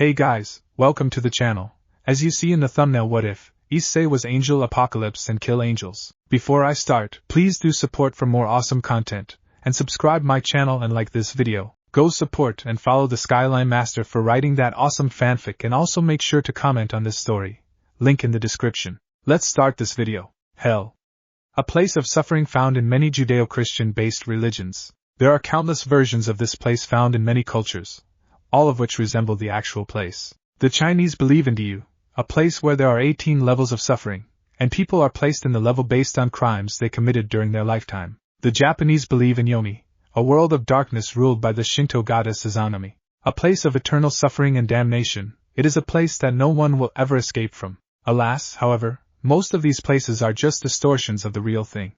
Hey guys, welcome to the channel. As you see in the thumbnail, what if issei was angel apocalypse and kill angels? Before I start, please do support for more awesome content, and subscribe my channel and like this video. Go support and follow the Skylinemaster for writing that awesome fanfic, and also make sure to comment on this story. Link in the description. Let's start this video. Hell. A place of suffering found in many Judeo-Christian based religions. There are countless versions of this place found in many cultures, all of which resemble the actual place. The Chinese believe in Diu, a place where there are 18 levels of suffering, and people are placed in the level based on crimes they committed during their lifetime. The Japanese believe in Yomi, a world of darkness ruled by the Shinto goddess Izanami, a place of eternal suffering and damnation. It is a place that no one will ever escape from. Alas, however, most of these places are just distortions of the real thing.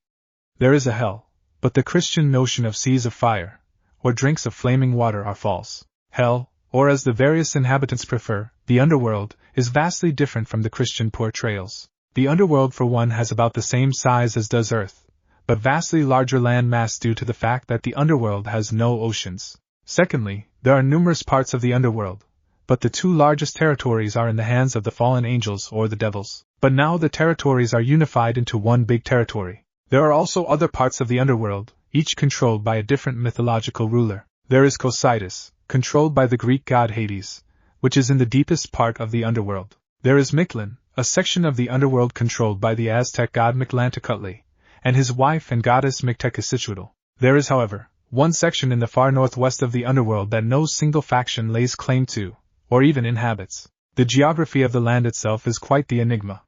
There is a hell, but the Christian notion of seas of fire, or drinks of flaming water, are false. Hell, or as the various inhabitants prefer, the Underworld, is vastly different from the Christian portrayals. The Underworld, for one, has about the same size as does Earth, but vastly larger land mass due to the fact that the Underworld has no oceans. Secondly, there are numerous parts of the Underworld, but the two largest territories are in the hands of the fallen angels or the devils. But now the territories are unified into one big territory. There are also other parts of the Underworld, each controlled by a different mythological ruler. There is Cocytus, controlled by the Greek god Hades, which is in the deepest part of the Underworld. There is Mictlan, a section of the Underworld controlled by the Aztec god Mictlantecutli, and his wife and goddess Mictecacitruatl. There is, however, one section in the far northwest of the Underworld that no single faction lays claim to, or even inhabits. The geography of the land itself is quite the enigma.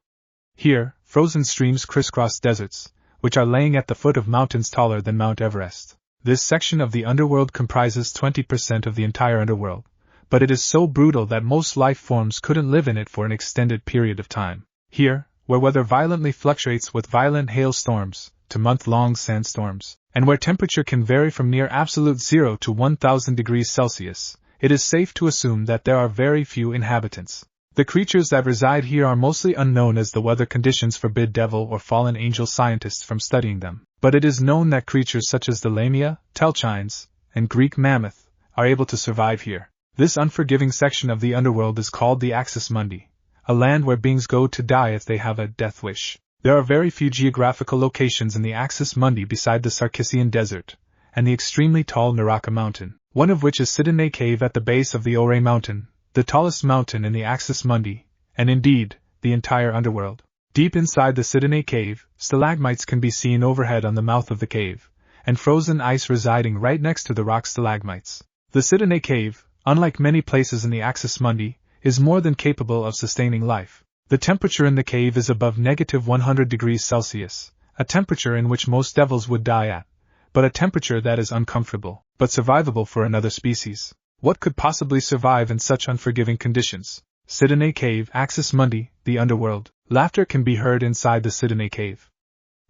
Here, frozen streams crisscross deserts, which are laying at the foot of mountains taller than Mount Everest. This section of the Underworld comprises 20% of the entire Underworld, but it is so brutal that most life forms couldn't live in it for an extended period of time. Here, where weather violently fluctuates with violent hailstorms to month-long sandstorms, and where temperature can vary from near absolute zero to 1000 degrees Celsius, it is safe to assume that there are very few inhabitants. The creatures that reside here are mostly unknown, as the weather conditions forbid devil or fallen angel scientists from studying them, but it is known that creatures such as the lamia, telchines, and Greek mammoth are able to survive here. This unforgiving section of the Underworld is called the Axis Mundi, a land where beings go to die if they have a death wish. There are very few geographical locations in the Axis Mundi beside the Sarkissian Desert and the extremely tall Naraka Mountain, one of which is Sidene Cave at the base of the Ore Mountain, the tallest mountain in the Axis Mundi, and indeed, the entire Underworld. Deep inside the Sidene Cave, stalagmites can be seen overhead on the mouth of the cave, and frozen ice residing right next to the rock stalagmites. The Sidene Cave, unlike many places in the Axis Mundi, is more than capable of sustaining life. The temperature in the cave is above -100 degrees Celsius, a temperature in which most devils would die at, but a temperature that is uncomfortable, but survivable for another species. What could possibly survive in such unforgiving conditions? Sidene Cave, Axis Mundi, the Underworld. Laughter can be heard inside the Sidene Cave.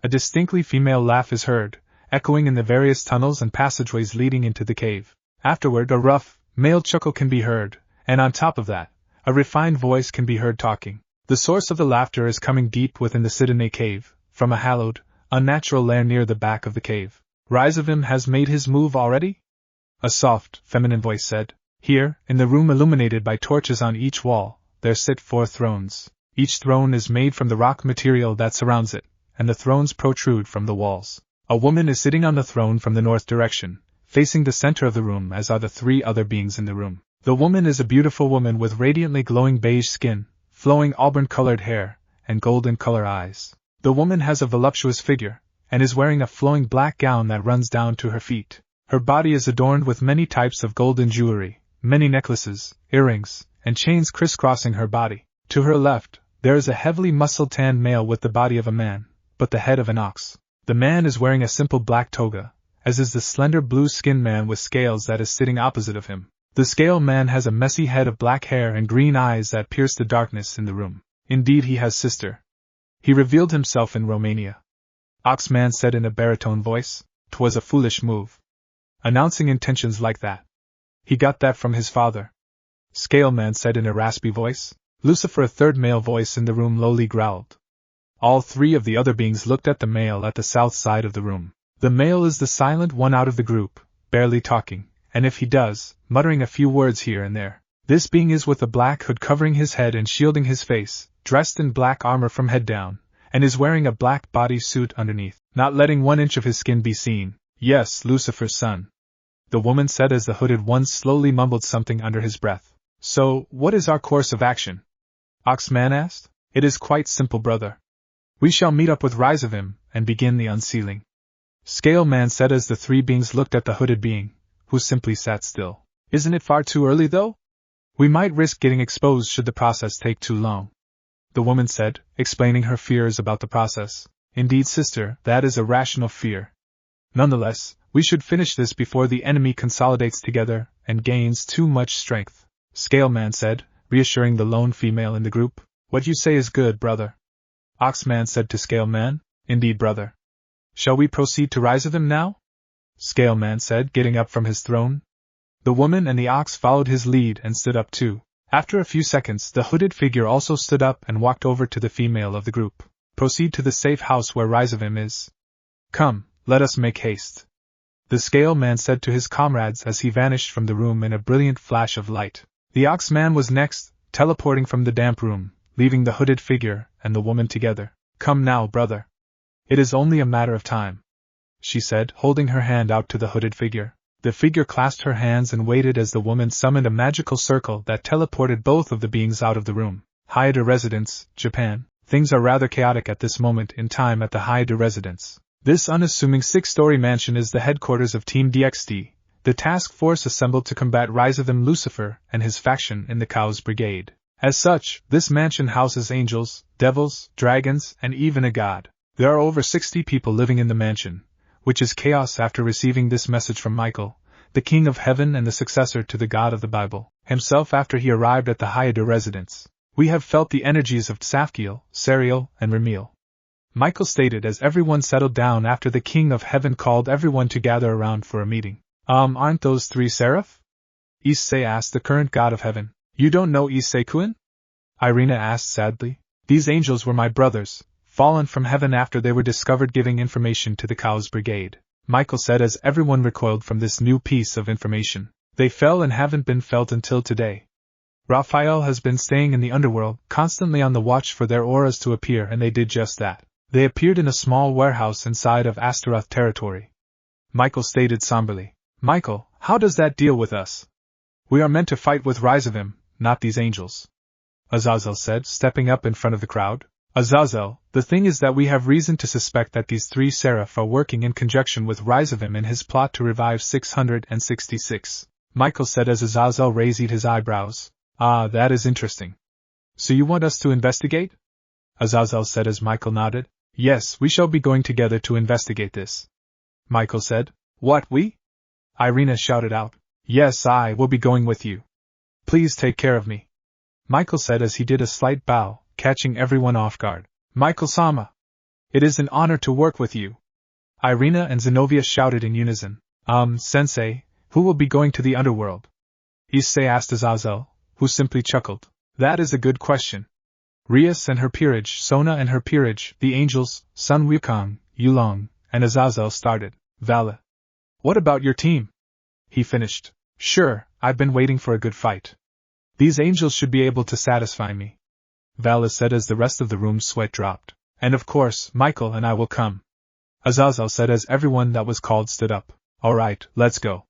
A distinctly female laugh is heard, echoing in the various tunnels and passageways leading into the cave. Afterward, a rough, male chuckle can be heard, and on top of that, a refined voice can be heard talking. The source of the laughter is coming deep within the Sidene Cave, from a hallowed, unnatural lair near the back of the cave. Rise of him has made his move already? A soft, feminine voice said. Here, in the room illuminated by torches on each wall, there sit 4 thrones. Each throne is made from the rock material that surrounds it, and the thrones protrude from the walls. A woman is sitting on the throne from the north direction, facing the center of the room, as are the 3 other beings in the room. The woman is a beautiful woman with radiantly glowing beige skin, flowing auburn-colored hair, and golden-color eyes. The woman has a voluptuous figure, and is wearing a flowing black gown that runs down to her feet. Her body is adorned with many types of golden jewelry, many necklaces, earrings, and chains crisscrossing her body. To her left, there is a heavily muscle-tanned male with the body of a man, but the head of an ox. The man is wearing a simple black toga, as is the slender blue-skinned man with scales that is sitting opposite of him. The scale man has a messy head of black hair and green eyes that pierce the darkness in the room. Indeed, he has sister. He revealed himself in Romania. Oxman said in a baritone voice. 'Twas a foolish move. Announcing intentions like that. He got that from his father. Scaleman said in a raspy voice. Lucifer, a third male voice in the room, lowly growled. All 3 of the other beings looked at the male at the south side of the room. The male is the silent one out of the group, barely talking, and if he does, muttering a few words here and there. This being is with a black hood covering his head and shielding his face, dressed in black armor from head down, and is wearing a black body suit underneath, not letting 1 inch of his skin be seen. Yes, Lucifer's son. The woman said as the hooded one slowly mumbled something under his breath. So, what is our course of action? Oxman asked. It is quite simple, brother. We shall meet up with Rizavim, and begin the unsealing. Scale Man said as the 3 beings looked at the hooded being, who simply sat still. Isn't it far too early though? We might risk getting exposed should the process take too long. The woman said, explaining her fears about the process. Indeed, sister, that is a rational fear. Nonetheless, we should finish this before the enemy consolidates together and gains too much strength, Scale Man said, reassuring the lone female in the group. What you say is good, brother. Oxman said to Scale Man. Indeed, brother. Shall we proceed to Rizavim now? Scale Man said, getting up from his throne. The woman and the ox followed his lead and stood up too. After a few seconds, the hooded figure also stood up and walked over to the female of the group. Proceed to the safe house where Rizavim is. Come, let us make haste. The Scale Man said to his comrades as he vanished from the room in a brilliant flash of light. The ox man was next, teleporting from the damp room, leaving the hooded figure and the woman together. Come now, brother. It is only a matter of time, she said, holding her hand out to the hooded figure. The figure clasped her hands and waited as the woman summoned a magical circle that teleported both of the beings out of the room. Haida Residence, Japan. Things are rather chaotic at this moment in time at the Haida Residence. This unassuming 6-story mansion is the headquarters of Team DXD, the task force assembled to combat Rizavim Lucifer and his faction in the Cows Brigade. As such, this mansion houses angels, devils, dragons, and even a god. There are over 60 people living in the mansion, which is chaos after receiving this message from Michael, the King of Heaven and the successor to the God of the Bible, himself after he arrived at the Haida Residence. We have felt the energies of Tsafkiel, Sariel, and Ramil. Michael stated as everyone settled down after the King of Heaven called everyone to gather around for a meeting. Aren't those 3 seraph? Issei asked the current God of Heaven. You don't know Issei Kuin? Irina asked sadly. These angels were my brothers, fallen from heaven after they were discovered giving information to the Cows Brigade, Michael said as everyone recoiled from this new piece of information. They fell and haven't been felt until today. Raphael has been staying in the Underworld, constantly on the watch for their auras to appear, and they did just that. They appeared in a small warehouse inside of Astaroth territory. Michael stated somberly. Michael, how does that deal with us? We are meant to fight with Rizavim, not these angels. Azazel said, stepping up in front of the crowd. Azazel, the thing is that we have reason to suspect that these 3 seraph are working in conjunction with Rizavim in his plot to revive 666. Michael said as Azazel raised his eyebrows. Ah, that is interesting. So you want us to investigate? Azazel said as Michael nodded. Yes, we shall be going together to investigate this. Michael said. What, we? Irina shouted out. Yes, I will be going with you. Please take care of me. Michael said as he did a slight bow, catching everyone off guard. Michael-sama! It is an honor to work with you. Irina and Zenobia shouted in unison. Sensei, who will be going to the Underworld? Issei asked Azazel, who simply chuckled. That is a good question. Rias and her peerage, Sona and her peerage, the angels, Sun Wukong, Yulong, and Azazel started. Vala. What about your team? He finished. Sure, I've been waiting for a good fight. These angels should be able to satisfy me. Vala said as the rest of the room's sweat dropped. And of course, Michael and I will come. Azazel said as everyone that was called stood up. All right, let's go.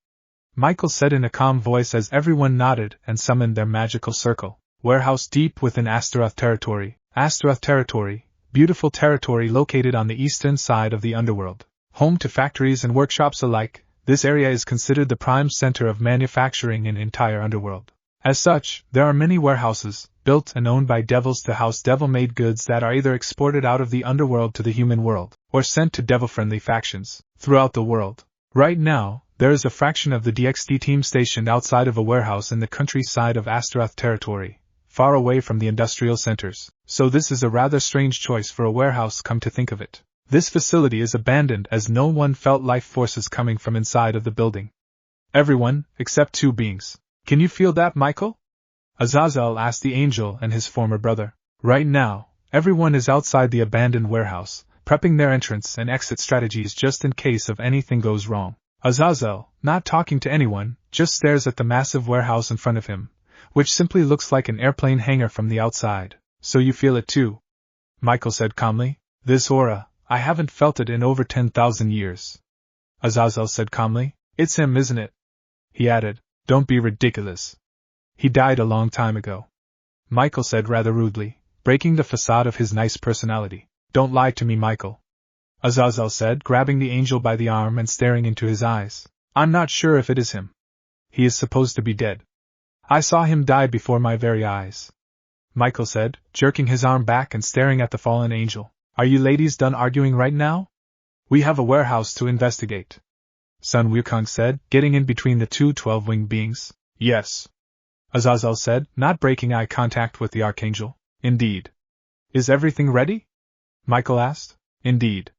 Michael said in a calm voice as everyone nodded and summoned their magical circle. Warehouse deep within Astaroth territory. Astaroth territory, beautiful territory located on the eastern side of the Underworld. Home to factories and workshops alike, this area is considered the prime center of manufacturing in entire Underworld. As such, there are many warehouses, built and owned by devils to house devil-made goods that are either exported out of the Underworld to the human world, or sent to devil-friendly factions throughout the world. Right now, there is a fraction of the DXD team stationed outside of a warehouse in the countryside of Astaroth territory, far away from the industrial centers, so this is a rather strange choice for a warehouse come to think of it. This facility is abandoned as no one felt life forces coming from inside of the building. Everyone, except 2 beings. Can you feel that, Michael? Azazel asked the angel and his former brother. Right now, everyone is outside the abandoned warehouse, prepping their entrance and exit strategies just in case of anything goes wrong. Azazel, not talking to anyone, just stares at the massive warehouse in front of him, which simply looks like an airplane hangar from the outside. So you feel it too? Michael said calmly. This aura, I haven't felt it in over 10,000 years. Azazel said calmly. It's him, isn't it? He added. Don't be ridiculous. He died a long time ago. Michael said rather rudely, breaking the facade of his nice personality. Don't lie to me, Michael. Azazel said, grabbing the angel by the arm and staring into his eyes. I'm not sure if it is him. He is supposed to be dead. I saw him die before my very eyes. Michael said, jerking his arm back and staring at the fallen angel. Are you ladies done arguing right now? We have a warehouse to investigate. Sun Wukong said, getting in between the two 12-winged beings. Yes. Azazel said, not breaking eye contact with the archangel. Indeed. Is everything ready? Michael asked. Indeed.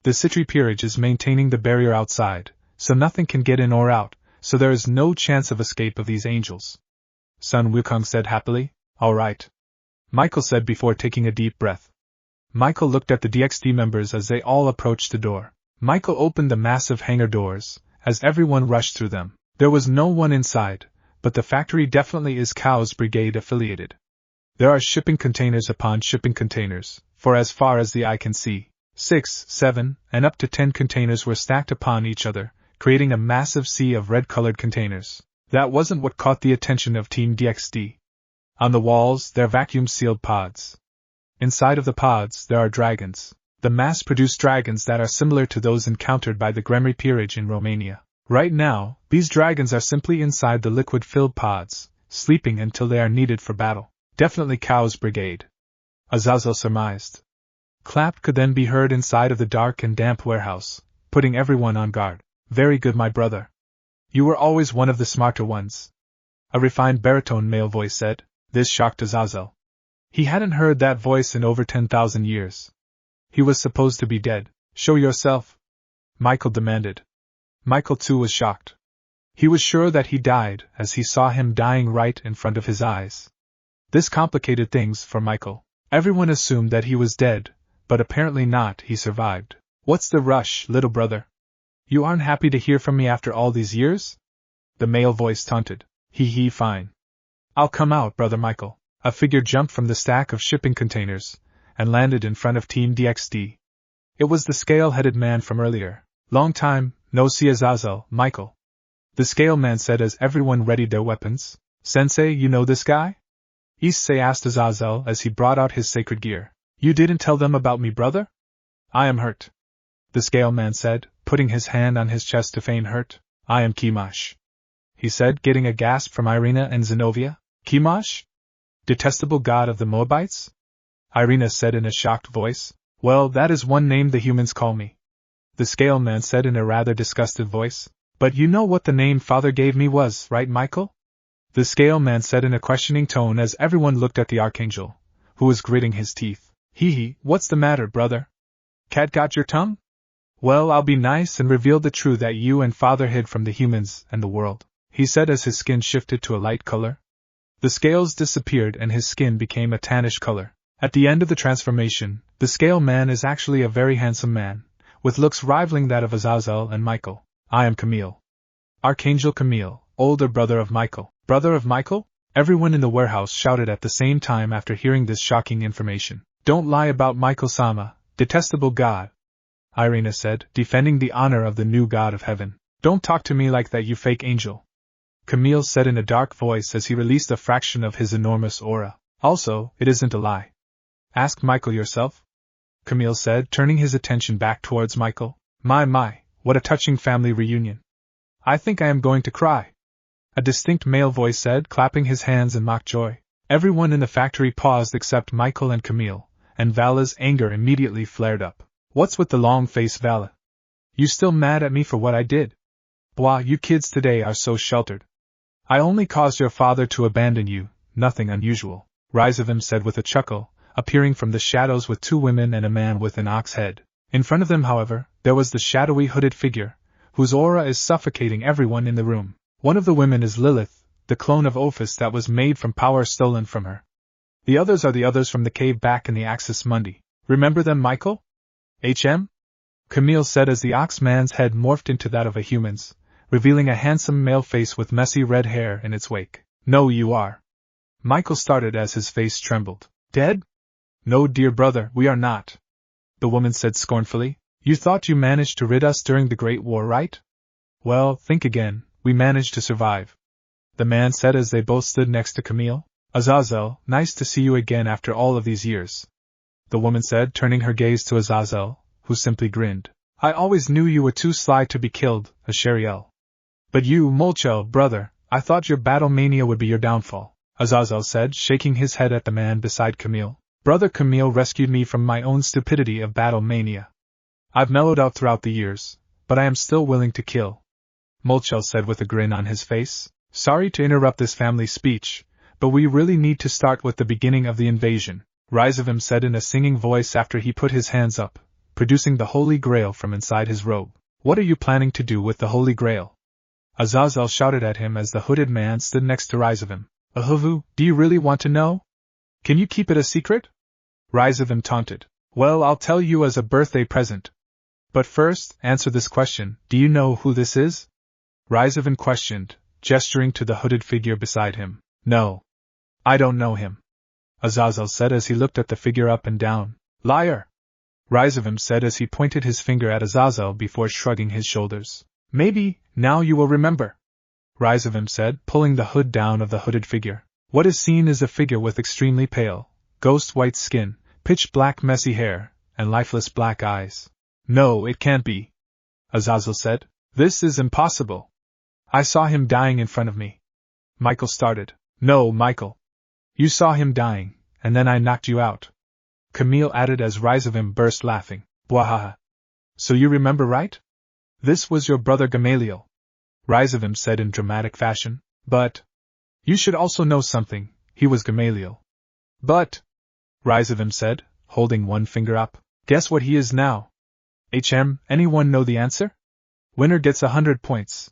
The Citri peerage is maintaining the barrier outside, so nothing can get in or out, so there is no chance of escape of these angels. Sun Wukong said happily. All right. Michael said before taking a deep breath. Michael looked at the DXD members as they all approached the door. Michael opened the massive hangar doors, as everyone rushed through them. There was no one inside, but the factory definitely is Chaos Brigade affiliated. There are shipping containers upon shipping containers, for as far as the eye can see, 6, 7, and up to 10 containers were stacked upon each other, creating a massive sea of red-colored containers. That wasn't what caught the attention of Team DXD. On the walls, there are vacuum-sealed pods. Inside of the pods, there are dragons. The mass-produced dragons that are similar to those encountered by the Gremry peerage in Romania. Right now, these dragons are simply inside the liquid-filled pods, sleeping until they are needed for battle. Definitely Chaos Brigade. Azazel surmised. Clap could then be heard inside of the dark and damp warehouse, putting everyone on guard. Very good, my brother. You were always one of the smarter ones. A refined baritone male voice said. This shocked Azazel. He hadn't heard that voice in over 10,000 years. He was supposed to be dead. Show yourself. Michael demanded. Michael too was shocked. He was sure that he died as he saw him dying right in front of his eyes. This complicated things for Michael. Everyone assumed that he was dead, but apparently not. He survived. What's the rush, little brother? You aren't happy to hear from me after all these years? The male voice taunted. Hee, fine. I'll come out, brother Michael. A figure jumped from the stack of shipping containers and landed in front of Team DXD. It was the scale-headed man from earlier. Long time, no see Azazel, Michael. The scale man said as everyone readied their weapons. Sensei, you know this guy? Issei asked Azazel as he brought out his sacred gear. You didn't tell them about me, brother? I am hurt. The scale man said, putting his hand on his chest to feign hurt. I am Kimash. He said, getting a gasp from Irina and Zenobia. Kimash? Detestable god of the Moabites? Irina said in a shocked voice. Well, that is one name the humans call me. The scale man said in a rather disgusted voice. But you know what the name father gave me was, right, Michael? The scale man said in a questioning tone as everyone looked at the archangel, who was gritting his teeth. Hee, what's the matter, brother? Cat got your tongue? Well, I'll be nice and reveal the truth that you and father hid from the humans and the world, he said as his skin shifted to a light color. The scales disappeared and his skin became a tannish color. At the end of the transformation, the scale man is actually a very handsome man, with looks rivaling that of Azazel and Michael. I am Camille. Archangel Camille, older brother of Michael. Brother of Michael? Everyone in the warehouse shouted at the same time after hearing this shocking information. Don't lie about Michael-sama, detestable god. Irina said, defending the honor of the new god of heaven. Don't talk to me like that, you fake angel. Camille said in a dark voice as he released a fraction of his enormous aura. Also, it isn't a lie. Ask Michael yourself. Camille said, turning his attention back towards Michael. My, what a touching family reunion. I think I am going to cry. A distinct male voice said, clapping his hands in mock joy. Everyone in the factory paused except Michael and Camille, and Vala's anger immediately flared up. What's with the long face, Vala? You still mad at me for what I did? Blah, you kids today are so sheltered. I only caused your father to abandon you, nothing unusual, Rizavim said with a chuckle, appearing from the shadows with two women and a man with an ox head. In front of them, however, there was the shadowy hooded figure, whose aura is suffocating everyone in the room. One of the women is Lilith, the clone of Ophis that was made from power stolen from her. The others are the others from the cave back in the Axis Mundi. Remember them, Michael? HM? Camille said as the ox man's head morphed into that of a human's, revealing a handsome male face with messy red hair in its wake. No, you are. Michael started as his face trembled. Dead? No, dear brother, we are not. The woman said scornfully. You thought you managed to rid us during the Great War, right? Well, think again, we managed to survive. The man said as they both stood next to Camille. Azazel, nice to see you again after all of these years. The woman said, turning her gaze to Azazel, who simply grinned. I always knew you were too sly to be killed, Ashariel. But you, Molchel, brother, I thought your battle mania would be your downfall, Azazel said, shaking his head at the man beside Camille. Brother Camille rescued me from my own stupidity of battle mania. I've mellowed out throughout the years, but I am still willing to kill. Molchel said with a grin on his face. Sorry to interrupt this family speech, but we really need to start with the beginning of the invasion, Rizavim said in a singing voice after he put his hands up, producing the Holy Grail from inside his robe. What are you planning to do with the Holy Grail? Azazel shouted at him as the hooded man stood next to Rizavim. Ahuvu, do you really want to know? Can you keep it a secret? Rizavim taunted. Well, I'll tell you as a birthday present. But first, answer this question, do you know who this is? Rizavim questioned, gesturing to the hooded figure beside him. No. I don't know him. Azazel said as he looked at the figure up and down. Liar! Rizavim said as he pointed his finger at Azazel before shrugging his shoulders. Maybe, now you will remember. Rizavim said, pulling the hood down of the hooded figure. What is seen is a figure with extremely pale, ghost-white skin, pitch-black messy hair, and lifeless black eyes. No, it can't be. Azazel said. This is impossible. I saw him dying in front of me. Michael started. No, Michael. You saw him dying, and then I knocked you out. Camille added as Rizavim burst laughing. Bwahaha. So you remember, right? This was your brother Gamaliel. Rizavim said in dramatic fashion. But you should also know something, he was Gamaliel. But, Rizavim said, holding one finger up, guess what he is now? Anyone know the answer? Winner gets 100 points.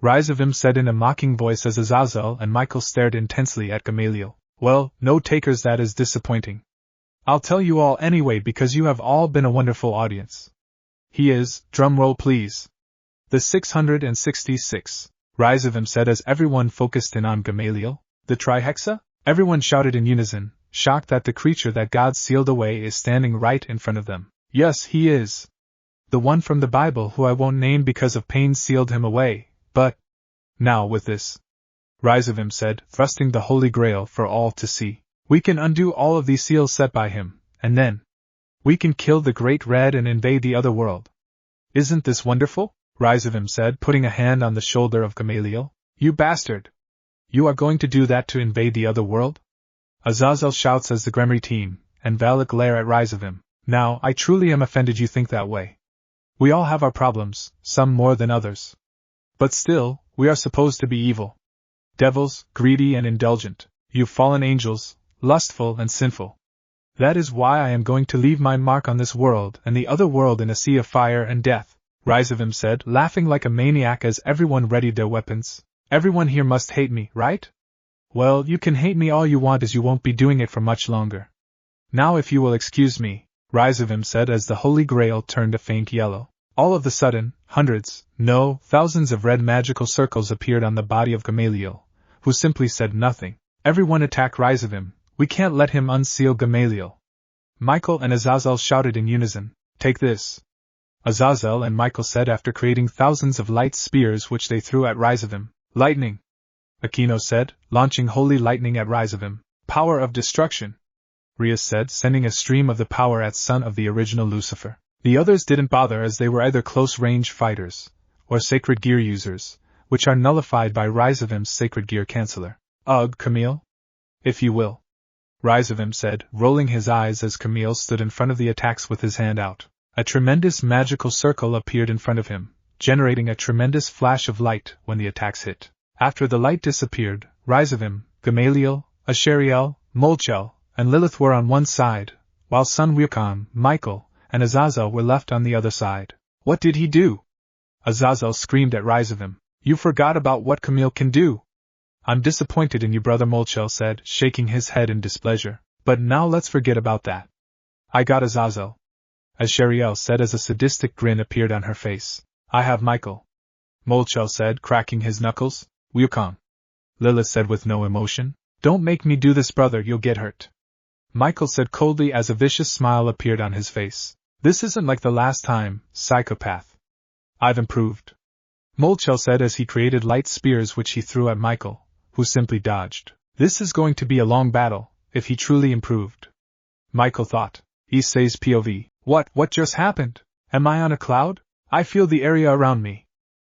Rizavim said in a mocking voice as Azazel and Michael stared intensely at Gamaliel. Well, no takers, that is disappointing. I'll tell you all anyway because you have all been a wonderful audience. He is, drumroll please. The 666. Rizavim said as everyone focused in on Gamaliel. The Trihexa? Everyone shouted in unison, shocked that the creature that God sealed away is standing right in front of them. Yes, he is. The one from the Bible who I won't name because of pain sealed him away, but... Now with this, Rizavim said, thrusting the Holy Grail for all to see, we can undo all of these seals set by him, and then we can kill the Great Red and invade the other world. Isn't this wonderful? Rizavim said, putting a hand on the shoulder of Gamaliel. You bastard! You are going to do that to invade the other world? Azazel shouts as the Gremry team, and Valak glare at Rizavim. Now, I truly am offended you think that way. We all have our problems, some more than others. But still, we are supposed to be evil. Devils, greedy and indulgent, you fallen angels, lustful and sinful. That is why I am going to leave my mark on this world and the other world in a sea of fire and death, Rizavim said, laughing like a maniac as everyone readied their weapons. Everyone here must hate me, right? Well, you can hate me all you want as you won't be doing it for much longer. Now if you will excuse me, Rizavim said as the Holy Grail turned a faint yellow. All of a sudden, hundreds, no, thousands of red magical circles appeared on the body of Gamaliel, who simply said nothing. Everyone attack Rizavim, we can't let him unseal Gamaliel. Michael and Azazel shouted in unison, take this. Azazel and Michael said after creating thousands of light spears which they threw at Rizavim. Lightning. Aquino said, launching holy lightning at Rizavim. Power of destruction. Rias said, sending a stream of the power at son of the original Lucifer. The others didn't bother as they were either close-range fighters, or sacred gear users, which are nullified by Rizavim's sacred gear canceller. Ugh, Camille? If you will. Rizavim said, rolling his eyes as Camille stood in front of the attacks with his hand out. A tremendous magical circle appeared in front of him, generating a tremendous flash of light when the attacks hit. After the light disappeared, Rizavim, Gamaliel, Ashariel, Molchel, and Lilith were on one side, while Sun Wukong, Michael, and Azazel were left on the other side. What did he do? Azazel screamed at Rizavim. You forgot about what Camille can do. I'm disappointed in you, brother, Molchel said, shaking his head in displeasure. But now let's forget about that. I got Azazel. Ashariel said as a sadistic grin appeared on her face. I have Michael. Molchel said, cracking his knuckles. Wukong. Lilith said with no emotion. Don't make me do this, brother, you'll get hurt. Michael said coldly as a vicious smile appeared on his face. This isn't like the last time, psychopath. I've improved. Molchel said as he created light spears which he threw at Michael, who simply dodged. This is going to be a long battle, if he truly improved. Michael thought. Issei's POV. What just happened? Am I on a cloud? I feel the area around me.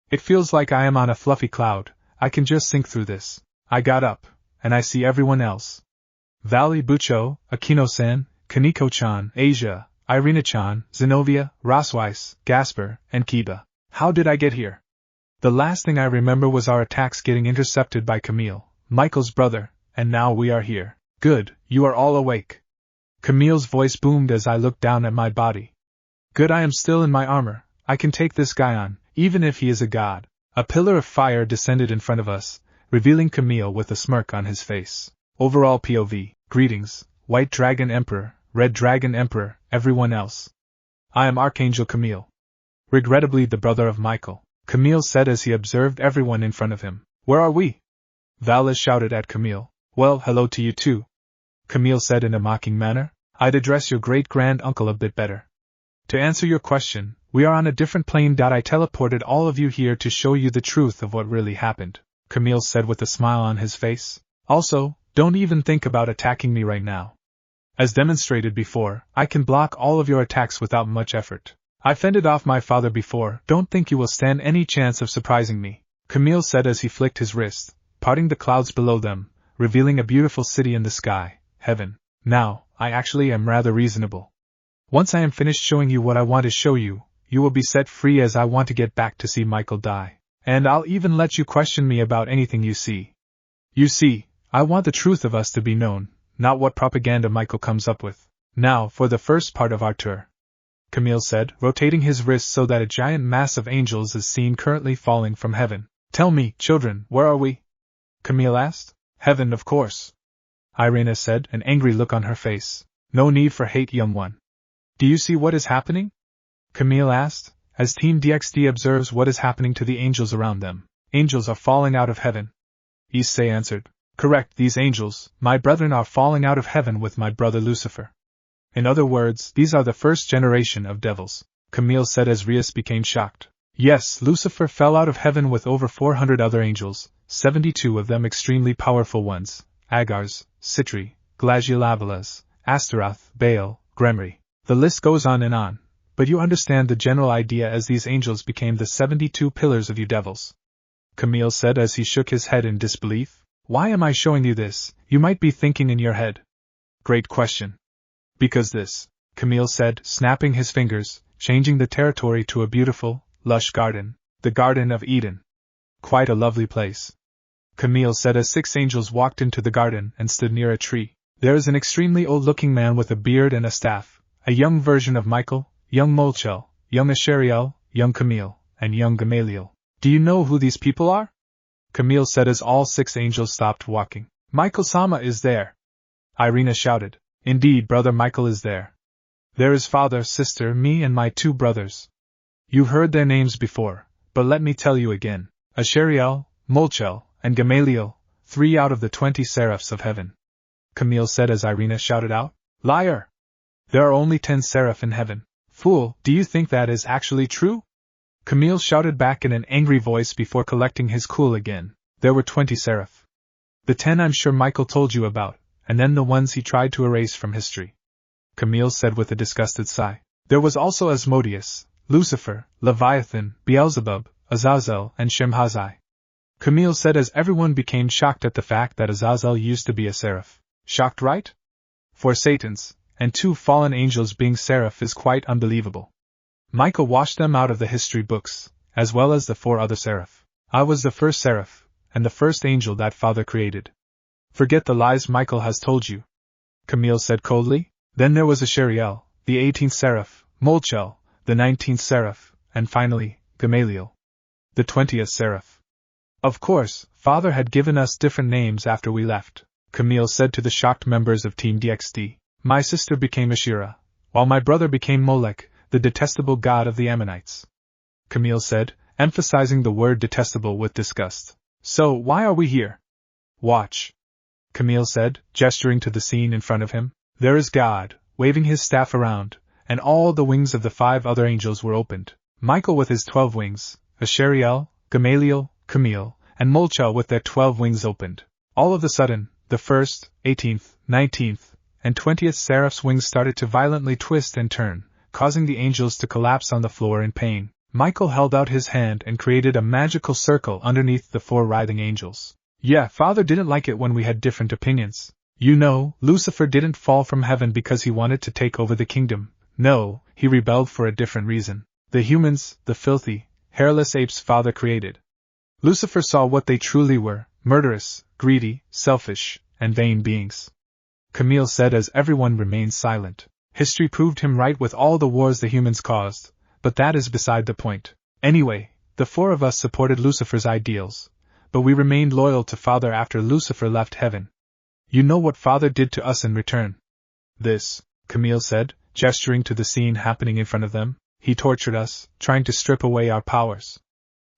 It feels like I am on a fluffy cloud. I can just sink through this. I got up, and I see everyone else. Valley Bucho, Akino-san, Kaneko-chan, Asia, Irina-chan, Zenobia, Rosweiss, Gasper, and Kiba. How did I get here? The last thing I remember was our attacks getting intercepted by Camille, Michael's brother, and now we are here. Good, you are all awake. Camille's voice boomed as I looked down at my body. Good, I am still in my armor. I can take this guy on, even if he is a god. A pillar of fire descended in front of us, revealing Camille with a smirk on his face. Overall POV. Greetings, White Dragon Emperor, Red Dragon Emperor, everyone else. I am Archangel Camille. Regrettably the brother of Michael, Camille said as he observed everyone in front of him. Where are we? Valis shouted at Camille. Well, hello to you too. Camille said in a mocking manner. I'd address your great-grand-uncle a bit better. To answer your question, we are on a different plane. I teleported all of you here to show you the truth of what really happened, Camille said with a smile on his face. Also, don't even think about attacking me right now. As demonstrated before, I can block all of your attacks without much effort. I fended off my father before, don't think you will stand any chance of surprising me, Camille said as he flicked his wrist, parting the clouds below them, revealing a beautiful city in the sky, heaven. Now, I actually am rather reasonable. Once I am finished showing you what I want to show you, you will be set free as I want to get back to see Michael die. And I'll even let you question me about anything you see. You see, I want the truth of us to be known, not what propaganda Michael comes up with. Now, for the first part of our tour, Camille said, rotating his wrist so that a giant mass of angels is seen currently falling from heaven. Tell me, children, where are we? Camille asked. Heaven, of course. Irina said, an angry look on her face. No need for hate, young one. Do you see what is happening? Camille asked, as Team DXD observes what is happening to the angels around them. Angels are falling out of heaven. Issei answered. Correct, these angels, my brethren, are falling out of heaven with my brother Lucifer. In other words, these are the first generation of devils, Camille said as Rias became shocked. Yes, Lucifer fell out of heaven with over 400 other angels, 72 of them extremely powerful ones, Agars, Citri, Glagiolavelas, Astaroth, Baal, Gremri. The list goes on, but you understand the general idea as these angels became the 72 pillars of you devils. Camille said as he shook his head in disbelief. Why am I showing you this, you might be thinking in your head. Great question. Because this, Camille said, snapping his fingers, changing the territory to a beautiful, lush garden, the Garden of Eden. Quite a lovely place. Camille said as 6 angels walked into the garden and stood near a tree. There is an extremely old-looking man with a beard and a staff, a young version of Michael, young Molchel, young Asheriel, young Camille, and young Gamaliel. Do you know who these people are? Camille said as all 6 angels stopped walking. Michael-sama is there. Irina shouted. Indeed, brother Michael is there. There is father, sister, me and my 2 brothers. You've heard their names before, but let me tell you again. Asheriel, Molchel, and Gamaliel, 3 out of the 20 seraphs of heaven. Camille said as Irina shouted out. Liar! There are only 10 seraph in heaven. Fool, do you think that is actually true? Camille shouted back in an angry voice before collecting his cool again. There were 20 seraph. The 10 I'm sure Michael told you about, and then the ones he tried to erase from history. Camille said with a disgusted sigh. There was also Asmodeus, Lucifer, Leviathan, Beelzebub, Azazel, and Shemhazai. Camille said as everyone became shocked at the fact that Azazel used to be a seraph. Shocked, right? For Satan's, and 2 fallen angels being seraph is quite unbelievable. Michael washed them out of the history books, as well as the 4 other seraph. I was the first seraph, and the first angel that Father created. Forget the lies Michael has told you, Camille said coldly. Then there was Asheriel, the 18th seraph, Molchel, the 19th seraph, and finally, Gamaliel, the 20th seraph. Of course, Father had given us different names after we left, Camille said to the shocked members of Team DXD. My sister became Ashera, while my brother became Molech, the detestable god of the Ammonites. Camille said, emphasizing the word detestable with disgust. So, why are we here? Watch. Camille said, gesturing to the scene in front of him. There is God, waving his staff around, and all the wings of the 5 other angels were opened. Michael with his 12 wings, Ashariel, Gamaliel, Camille, and Molchel with their 12 wings opened. All of a sudden, the 1st, 18th, 19th, and 20th seraph's wings started to violently twist and turn, causing the angels to collapse on the floor in pain. Michael held out his hand and created a magical circle underneath the 4 writhing angels. Yeah, Father didn't like it when we had different opinions. You know, Lucifer didn't fall from heaven because he wanted to take over the kingdom. No, he rebelled for a different reason. The humans, the filthy, hairless apes Father created. Lucifer saw what they truly were, murderous, greedy, selfish, and vain beings. Camille said as everyone remained silent. History proved him right with all the wars the humans caused, but that is beside the point. Anyway, the 4 of us supported Lucifer's ideals, but we remained loyal to Father after Lucifer left heaven. You know what Father did to us in return? This, Camille said, gesturing to the scene happening in front of them. He tortured us, trying to strip away our powers.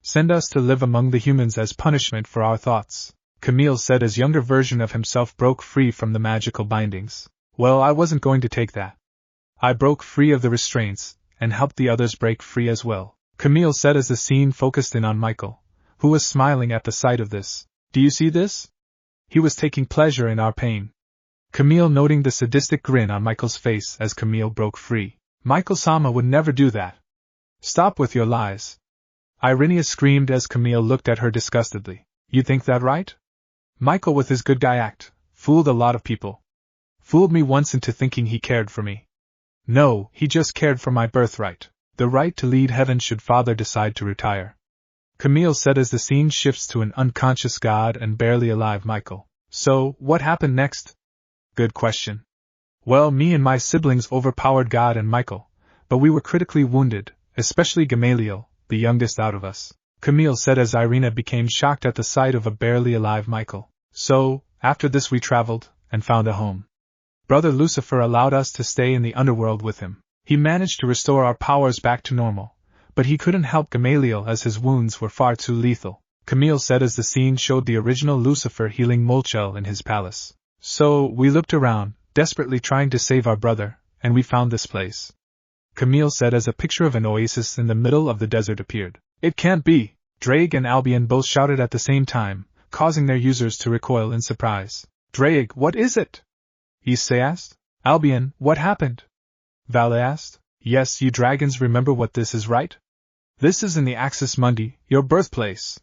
Send us to live among the humans as punishment for our thoughts, Camille said as younger version of himself broke free from the magical bindings. Well, I wasn't going to take that. I broke free of the restraints, and helped the others break free as well, Camille said as the scene focused in on Michael, who was smiling at the sight of this. Do you see this? He was taking pleasure in our pain. Camille noting the sadistic grin on Michael's face as Camille broke free. Michael-sama would never do that. Stop with your lies. Irenia screamed as Camille looked at her disgustedly. You think that right? Michael with his good guy act, fooled a lot of people. Fooled me once into thinking he cared for me. No, he just cared for my birthright, the right to lead heaven should Father decide to retire. Camille said as the scene shifts to an unconscious God and barely alive Michael. So, what happened next? Good question. Well, me and my siblings overpowered God and Michael, but we were critically wounded, especially Gamaliel, the youngest out of us, Camille said as Irina became shocked at the sight of a barely alive Michael. So, after this we traveled, and found a home. Brother Lucifer allowed us to stay in the underworld with him. He managed to restore our powers back to normal, but he couldn't help Gamaliel as his wounds were far too lethal, Camille said as the scene showed the original Lucifer healing Molchel in his palace. So, we looked around, desperately trying to save our brother, and we found this place, Camille said as a picture of an oasis in the middle of the desert appeared. It can't be! Drake and Albion both shouted at the same time, causing their users to recoil in surprise. Drake, what is it? Issei asked. Albion, what happened? Vale asked. Yes, you dragons remember what this is, right? This is in the Axis Mundi, your birthplace,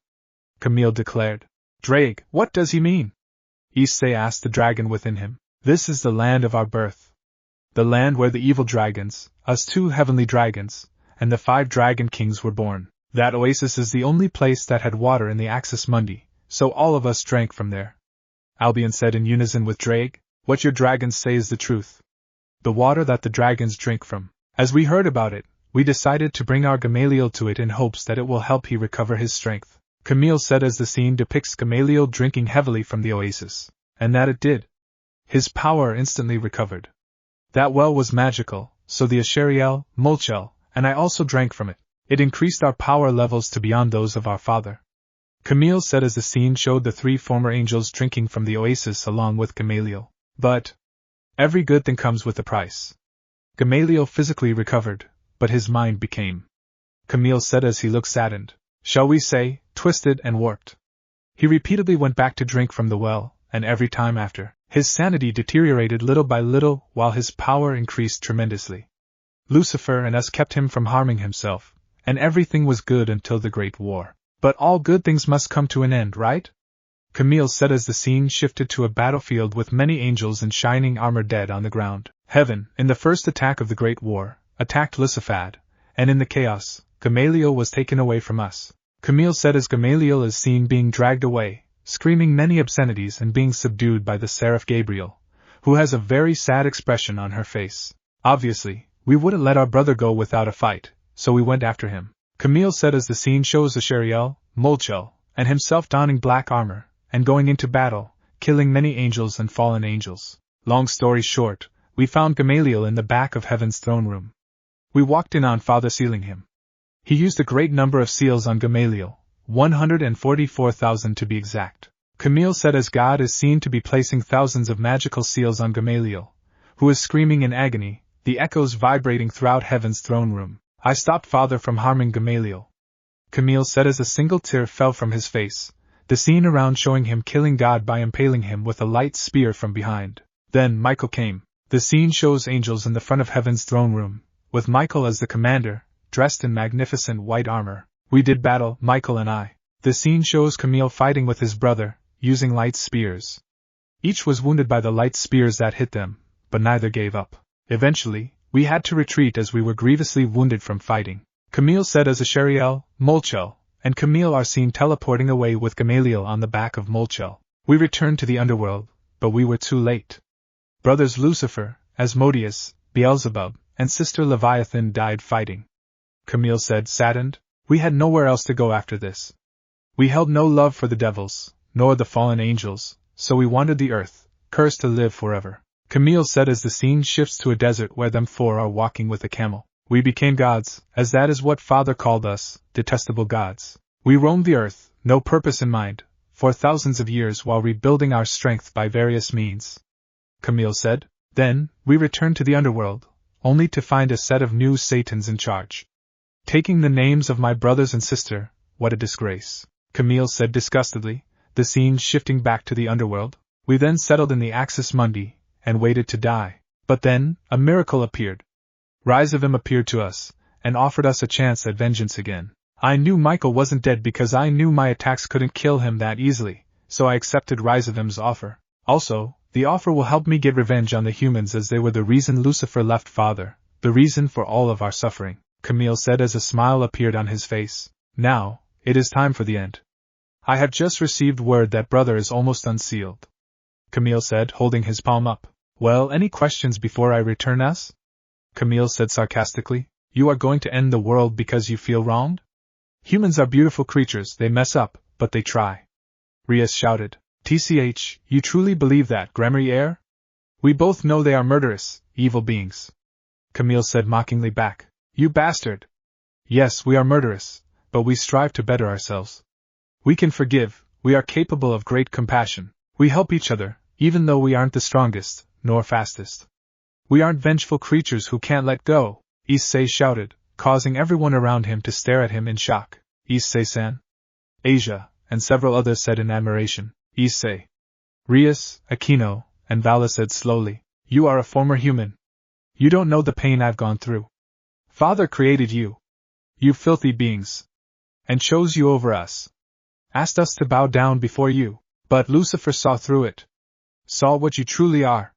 Camille declared. Drake, what does he mean? Issei asked the dragon within him. This is the land of our birth. The land where the evil dragons, us 2 heavenly dragons, and the 5 dragon kings were born. That oasis is the only place that had water in the Axis Mundi, so all of us drank from there. Albion said in unison with Drake, what your dragons say is the truth. The water that the dragons drink from. As we heard about it, we decided to bring our Gamaliel to it in hopes that it will help he recover his strength, Camille said as the scene depicts Gamaliel drinking heavily from the oasis. And that it did. His power instantly recovered. That well was magical, so the Ashariel, Molchel, and I also drank from it. It increased our power levels to beyond those of our father, Camille said as the scene showed the 3 former angels drinking from the oasis along with Gamaliel. But every good thing comes with a price. Gamaliel physically recovered, but his mind became, Camille said as he looked saddened, shall we say, twisted and warped. He repeatedly went back to drink from the well, and every time after, his sanity deteriorated little by little while his power increased tremendously. Lucifer and us kept him from harming himself, and everything was good until the Great War. But all good things must come to an end, right? Camille said as the scene shifted to a battlefield with many angels in shining armor dead on the ground. Heaven, in the first attack of the Great War, attacked Lucifer, and in the chaos, Gamaliel was taken away from us. Camille said as Gamaliel is seen being dragged away, screaming many obscenities and being subdued by the seraph Gabriel, who has a very sad expression on her face. Obviously, we wouldn't let our brother go without a fight, so we went after him, Camille said as the scene shows Ashariel, Molchel, and himself donning black armor, and going into battle, killing many angels and fallen angels. Long story short, we found Gamaliel in the back of Heaven's throne room. We walked in on Father sealing him. He used a great number of seals on Gamaliel, 144,000 to be exact. Camille said as God is seen to be placing thousands of magical seals on Gamaliel, who is screaming in agony, the echoes vibrating throughout heaven's throne room. I stopped Father from harming Gamaliel. Camille said as a single tear fell from his face, the scene around showing him killing God by impaling him with a light spear from behind. Then Michael came. The scene shows angels in the front of heaven's throne room, with Michael as the commander, dressed in magnificent white armor. We did battle, Michael and I. The scene shows Camille fighting with his brother, using light spears. Each was wounded by the light spears that hit them, but neither gave up. Eventually, we had to retreat as we were grievously wounded from fighting. Camille said as Ashariel, Molchel, and Camille are seen teleporting away with Gamaliel on the back of Molchel. We returned to the Underworld, but we were too late. Brothers Lucifer, Asmodeus, Beelzebub, and Sister Leviathan died fighting. Camille said, saddened, we had nowhere else to go after this. We held no love for the devils, nor the fallen angels, so we wandered the earth, cursed to live forever. Camille said as the scene shifts to a desert where them four are walking with a camel. We became gods, as that is what Father called us, detestable gods. We roamed the earth, no purpose in mind, for thousands of years while rebuilding our strength by various means. Camille said, then, we returned to the Underworld, only to find a set of new Satans in charge. Taking the names of my brothers and sister, what a disgrace. Camille said disgustedly, the scene shifting back to the Underworld. We then settled in the Axis Mundi, and waited to die. But then, a miracle appeared. Rizavim appeared to us, and offered us a chance at vengeance again. I knew Michael wasn't dead because I knew my attacks couldn't kill him that easily, so I accepted Rizavim's offer. Also, the offer will help me get revenge on the humans as they were the reason Lucifer left Father, the reason for all of our suffering, Camille said as a smile appeared on his face. Now, it is time for the end. I have just received word that brother is almost unsealed. Camille said, holding his palm up. Well, any questions before I return us? Camille said sarcastically, you are going to end the world because you feel wronged? Humans are beautiful creatures, they mess up, but they try. Rias shouted. TCH, you truly believe that, Gremrier? We both know they are murderous, evil beings. Camille said mockingly back. You bastard! Yes, we are murderous, but we strive to better ourselves. We can forgive, we are capable of great compassion. We help each other, even though we aren't the strongest, nor fastest. We aren't vengeful creatures who can't let go, Issei shouted, causing everyone around him to stare at him in shock. Issei-san? Asia, and several others said in admiration. Issei. Rias, Aquino, and Vala said slowly, you are a former human. You don't know the pain I've gone through. Father created you. You filthy beings. And chose you over us. Asked us to bow down before you. But Lucifer saw through it. Saw what you truly are.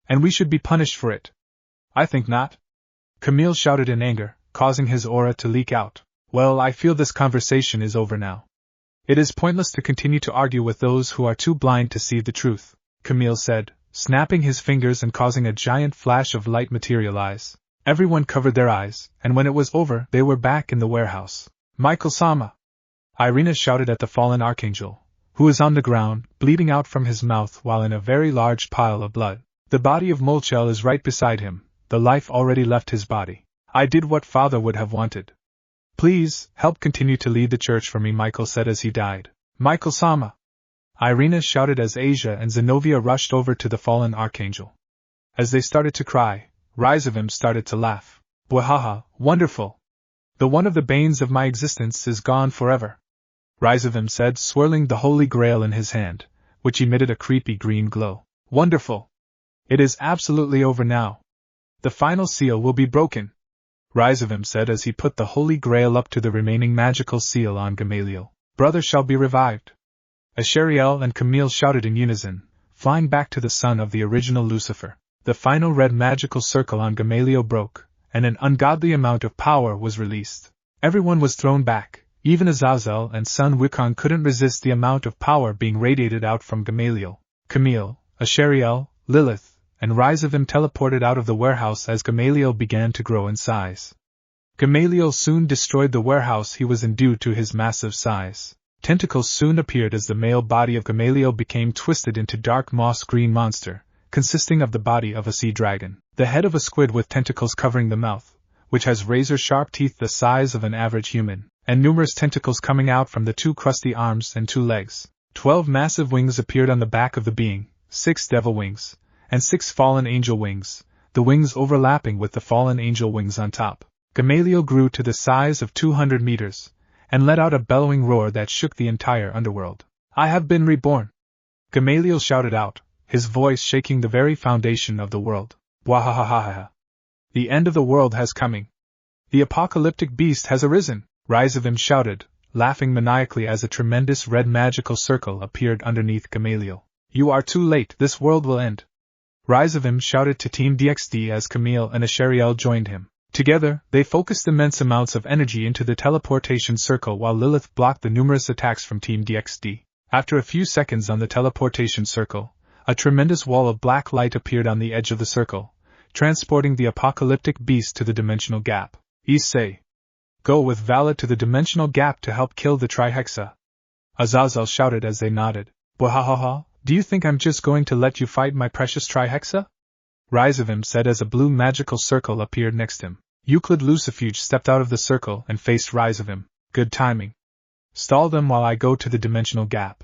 And we should be punished for it. I think not. Camille shouted in anger, causing his aura to leak out. Well, I feel this conversation is over now. It is pointless to continue to argue with those who are too blind to see the truth, Camille said, snapping his fingers and causing a giant flash of light materialize. Everyone covered their eyes, and when it was over, they were back in the warehouse. Michael-sama! Irina shouted at the fallen archangel, who is on the ground, bleeding out from his mouth while in a very large pile of blood. The body of Molchel is right beside him, the life already left his body. I did what Father would have wanted. Please, help continue to lead the church for me, Michael said as he died. Michael-sama! Irina shouted as Asia and Zenobia rushed over to the fallen archangel. As they started to cry, Rizavim started to laugh. Bwahaha, wonderful! The one of the banes of my existence is gone forever. Rizavim said, swirling the holy grail in his hand, which emitted a creepy green glow. Wonderful! It is absolutely over now. The final seal will be broken. Rizavim said as he put the holy grail up to the remaining magical seal on Gamaliel. Brother shall be revived. Ashariel and Camille shouted in unison, flying back to the son of the original Lucifer. The final red magical circle on Gamaliel broke, and an ungodly amount of power was released. Everyone was thrown back, even Azazel and son Wiccan couldn't resist the amount of power being radiated out from Gamaliel. Camille, Ashariel, Lilith, and Rizavim teleported out of the warehouse as Gamaliel began to grow in size. Gamaliel soon destroyed the warehouse he was in due to his massive size. Tentacles soon appeared as the male body of Gamaliel became twisted into dark moss-green monster, consisting of the body of a sea dragon, the head of a squid with tentacles covering the mouth, which has razor-sharp teeth the size of an average human, and numerous tentacles coming out from the two crusty arms and two legs. 12 massive wings appeared on the back of the being, 6 devil wings, and 6 fallen angel wings, the wings overlapping with the fallen angel wings on top. Gamaliel grew to the size of 200 meters, and let out a bellowing roar that shook the entire underworld. I have been reborn! Gamaliel shouted out, his voice shaking the very foundation of the world. Wahahaha! The end of the world has coming. The apocalyptic beast has arisen, Rizavim shouted, laughing maniacally as a tremendous red magical circle appeared underneath Gamaliel. You are too late, this world will end. Rizavim shouted to Team DXD as Camille and Asheriel joined him. Together, they focused immense amounts of energy into the teleportation circle while Lilith blocked the numerous attacks from Team DXD. After a few seconds on the teleportation circle, a tremendous wall of black light appeared on the edge of the circle, transporting the apocalyptic beast to the dimensional gap. Issei. Go with Valid to the dimensional gap to help kill the Trihexa. Azazel shouted as they nodded. Bwahahaha, do you think I'm just going to let you fight my precious Trihexa? Rizavim said as a blue magical circle appeared next to him. Euclid Lucifuge stepped out of the circle and faced Rizavim. Good timing. Stall them while I go to the dimensional gap.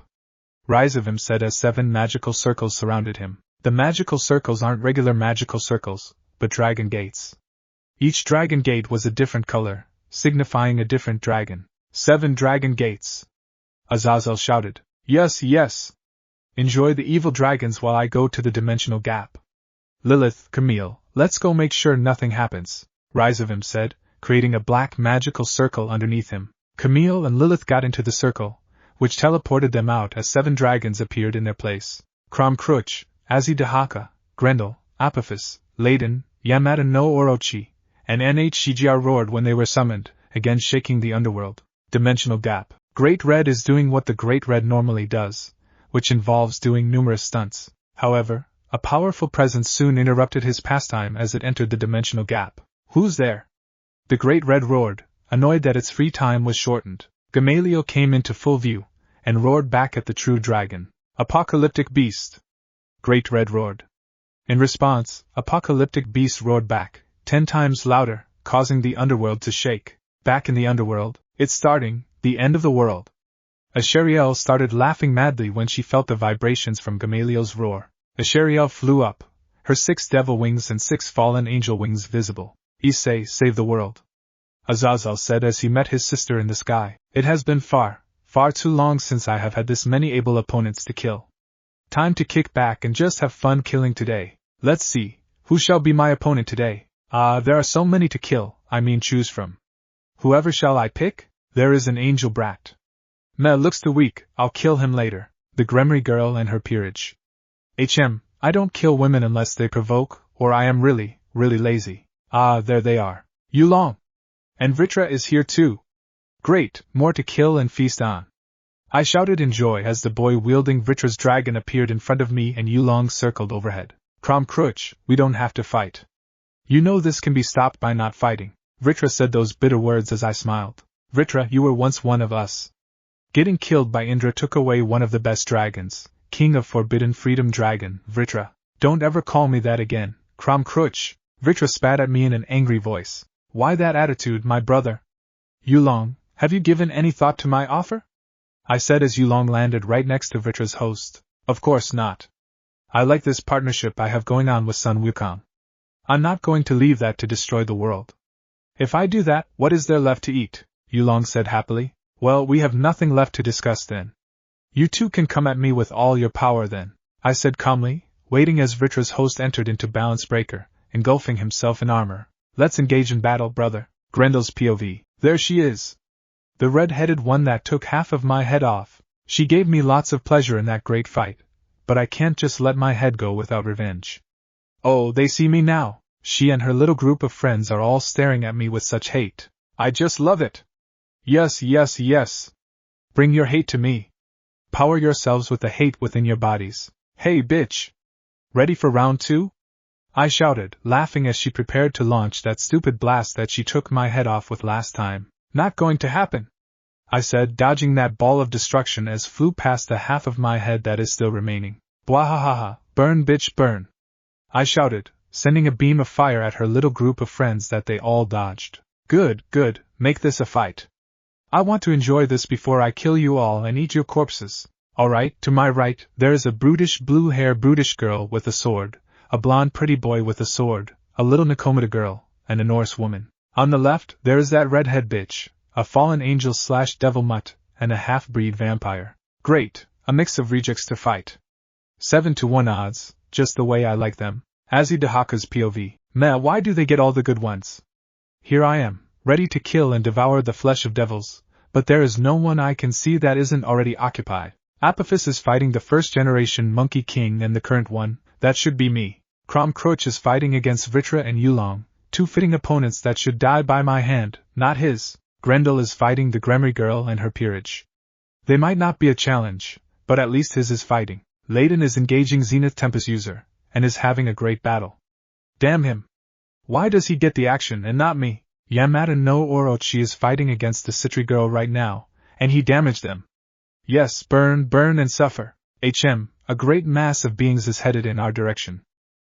Rizavim said as 7 magical circles surrounded him. The magical circles aren't regular magical circles, but dragon gates. Each dragon gate was a different color, signifying a different dragon. 7 dragon gates. Azazel shouted. Yes, yes. Enjoy the evil dragons while I go to the dimensional gap. Lilith, Camille, let's go make sure nothing happens, Rizavim said, creating a black magical circle underneath him. Camille and Lilith got into the circle, which teleported them out as 7 dragons appeared in their place. Krom Kruch, Azidahaka, Grendel, Apophis, Layden, Yamada no Orochi, and NHCGR roared when they were summoned, again shaking the underworld. Dimensional gap. Great Red is doing what the Great Red normally does, which involves doing numerous stunts. However, a powerful presence soon interrupted his pastime as it entered the dimensional gap. Who's there? The Great Red roared, annoyed that its free time was shortened. Gamaliel came into full view, and roared back at the true dragon. Apocalyptic Beast! Great Red roared. In response, Apocalyptic Beast roared back, 10 times louder, causing the underworld to shake. Back in the underworld, it's starting, the end of the world. Asheriel started laughing madly when she felt the vibrations from Gamaliel's roar. Asheriel flew up, her 6 devil wings and 6 fallen angel wings visible. Issei, save the world. Azazel said as he met his sister in the sky. It has been far, far too long since I have had this many able opponents to kill. Time to kick back and just have fun killing today. Let's see, who shall be my opponent today? There are so many to kill, choose from. Whoever shall I pick? There is an angel brat. Meh looks too weak, I'll kill him later. The Gremry girl and her peerage. I don't kill women unless they provoke, or I am really, really lazy. There they are. Yulong! And Vritra is here too. Great, more to kill and feast on. I shouted in joy as the boy wielding Vritra's dragon appeared in front of me and Yulong circled overhead. Krom Kruch, we don't have to fight. You know this can be stopped by not fighting. Vritra said those bitter words as I smiled. Vritra, you were once one of us. Getting killed by Indra took away one of the best dragons, King of Forbidden Freedom Dragon, Vritra. Don't ever call me that again, Krom Kruch. Vritra spat at me in an angry voice. Why that attitude, my brother? Yulong, have you given any thought to my offer? I said as Yulong landed right next to Vritra's host. Of course not. I like this partnership I have going on with Sun Wukong. I'm not going to leave that to destroy the world. If I do that, what is there left to eat? Yulong said happily. Well, we have nothing left to discuss then. You two can come at me with all your power then, I said calmly, waiting as Vritra's host entered into Balance Breaker, engulfing himself in armor. Let's engage in battle, brother. Grendel's POV. There she is. The red-headed one that took half of my head off. She gave me lots of pleasure in that great fight, but I can't just let my head go without revenge. Oh, they see me now. She and her little group of friends are all staring at me with such hate. I just love it. Yes, yes, yes. Bring your hate to me. Power yourselves with the hate within your bodies. Hey, bitch. Ready for round 2? I shouted, laughing as she prepared to launch that stupid blast that she took my head off with last time. Not going to happen, I said, dodging that ball of destruction as flew past the half of my head that is still remaining. Bwahahaha, burn bitch burn. I shouted, sending a beam of fire at her little group of friends that they all dodged. Good, good, make this a fight. I want to enjoy this before I kill you all and eat your corpses. Alright, to my right, there is a brutish blue-hair brutish girl with a sword, a blonde pretty boy with a sword, a little Nikomata girl, and a Norse woman. On the left, there is that redhead bitch, a fallen angel/devil mutt, and a half-breed vampire. Great, a mix of rejects to fight. 7-1 odds, just the way I like them. Azi Dahaka's POV. Meh, why do they get all the good ones? Here I am, ready to kill and devour the flesh of devils, but there is no one I can see that isn't already occupied. Apophis is fighting the first-generation Monkey King and the current one, that should be me. Crom Croach is fighting against Vritra and Yulong, two fitting opponents that should die by my hand, not his. Grendel is fighting the Gremry girl and her peerage. They might not be a challenge, but at least his is fighting. Layden is engaging Zenith Tempest user, and is having a great battle. Damn him! Why does he get the action and not me? Yamada no Orochi is fighting against the Citri girl right now, and he damaged them. Yes, burn, burn and suffer. A great mass of beings is headed in our direction.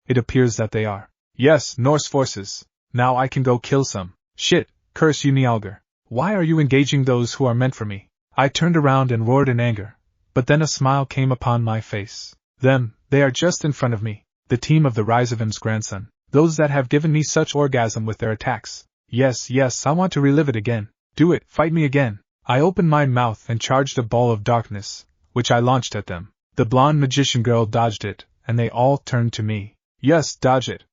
It appears that they are. Yes, Norse forces. Now I can go kill some. Shit, curse you Nialgar. Why are you engaging those who are meant for me? I turned around and roared in anger, but then a smile came upon my face. They are just in front of me. The team of the Rise of M's grandson. Those that have given me such orgasm with their attacks. Yes, I want to relive it again. Do it, fight me again. I opened my mouth and charged a ball of darkness, which I launched at them. The blonde magician girl dodged it, and they all turned to me. Yes, dodge it.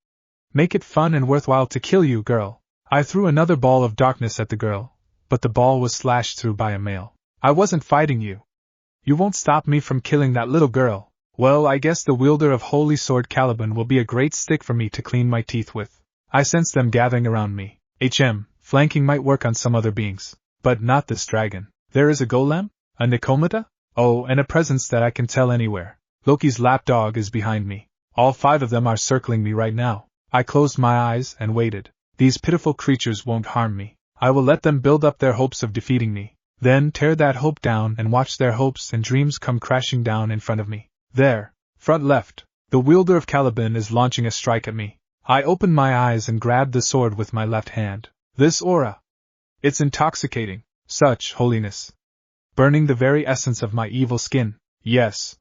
Make it fun and worthwhile to kill you, girl. I threw another ball of darkness at the girl, but the ball was slashed through by a male. I wasn't fighting you. You won't stop me from killing that little girl. Well, I guess the wielder of Holy Sword Caliban will be a great stick for me to clean my teeth with. I sense them gathering around me. Flanking might work on some other beings. But not this dragon. There is a golem? A Nikomata? Oh, and a presence that I can tell anywhere. Loki's lapdog is behind me. All 5 of them are circling me right now. I closed my eyes and waited. These pitiful creatures won't harm me. I will let them build up their hopes of defeating me. Then tear that hope down and watch their hopes and dreams come crashing down in front of me. There. Front left. The wielder of Caliban is launching a strike at me. I opened my eyes and grabbed the sword with my left hand. This aura. It's intoxicating. Such holiness. Burning the very essence of my evil skin. Yes.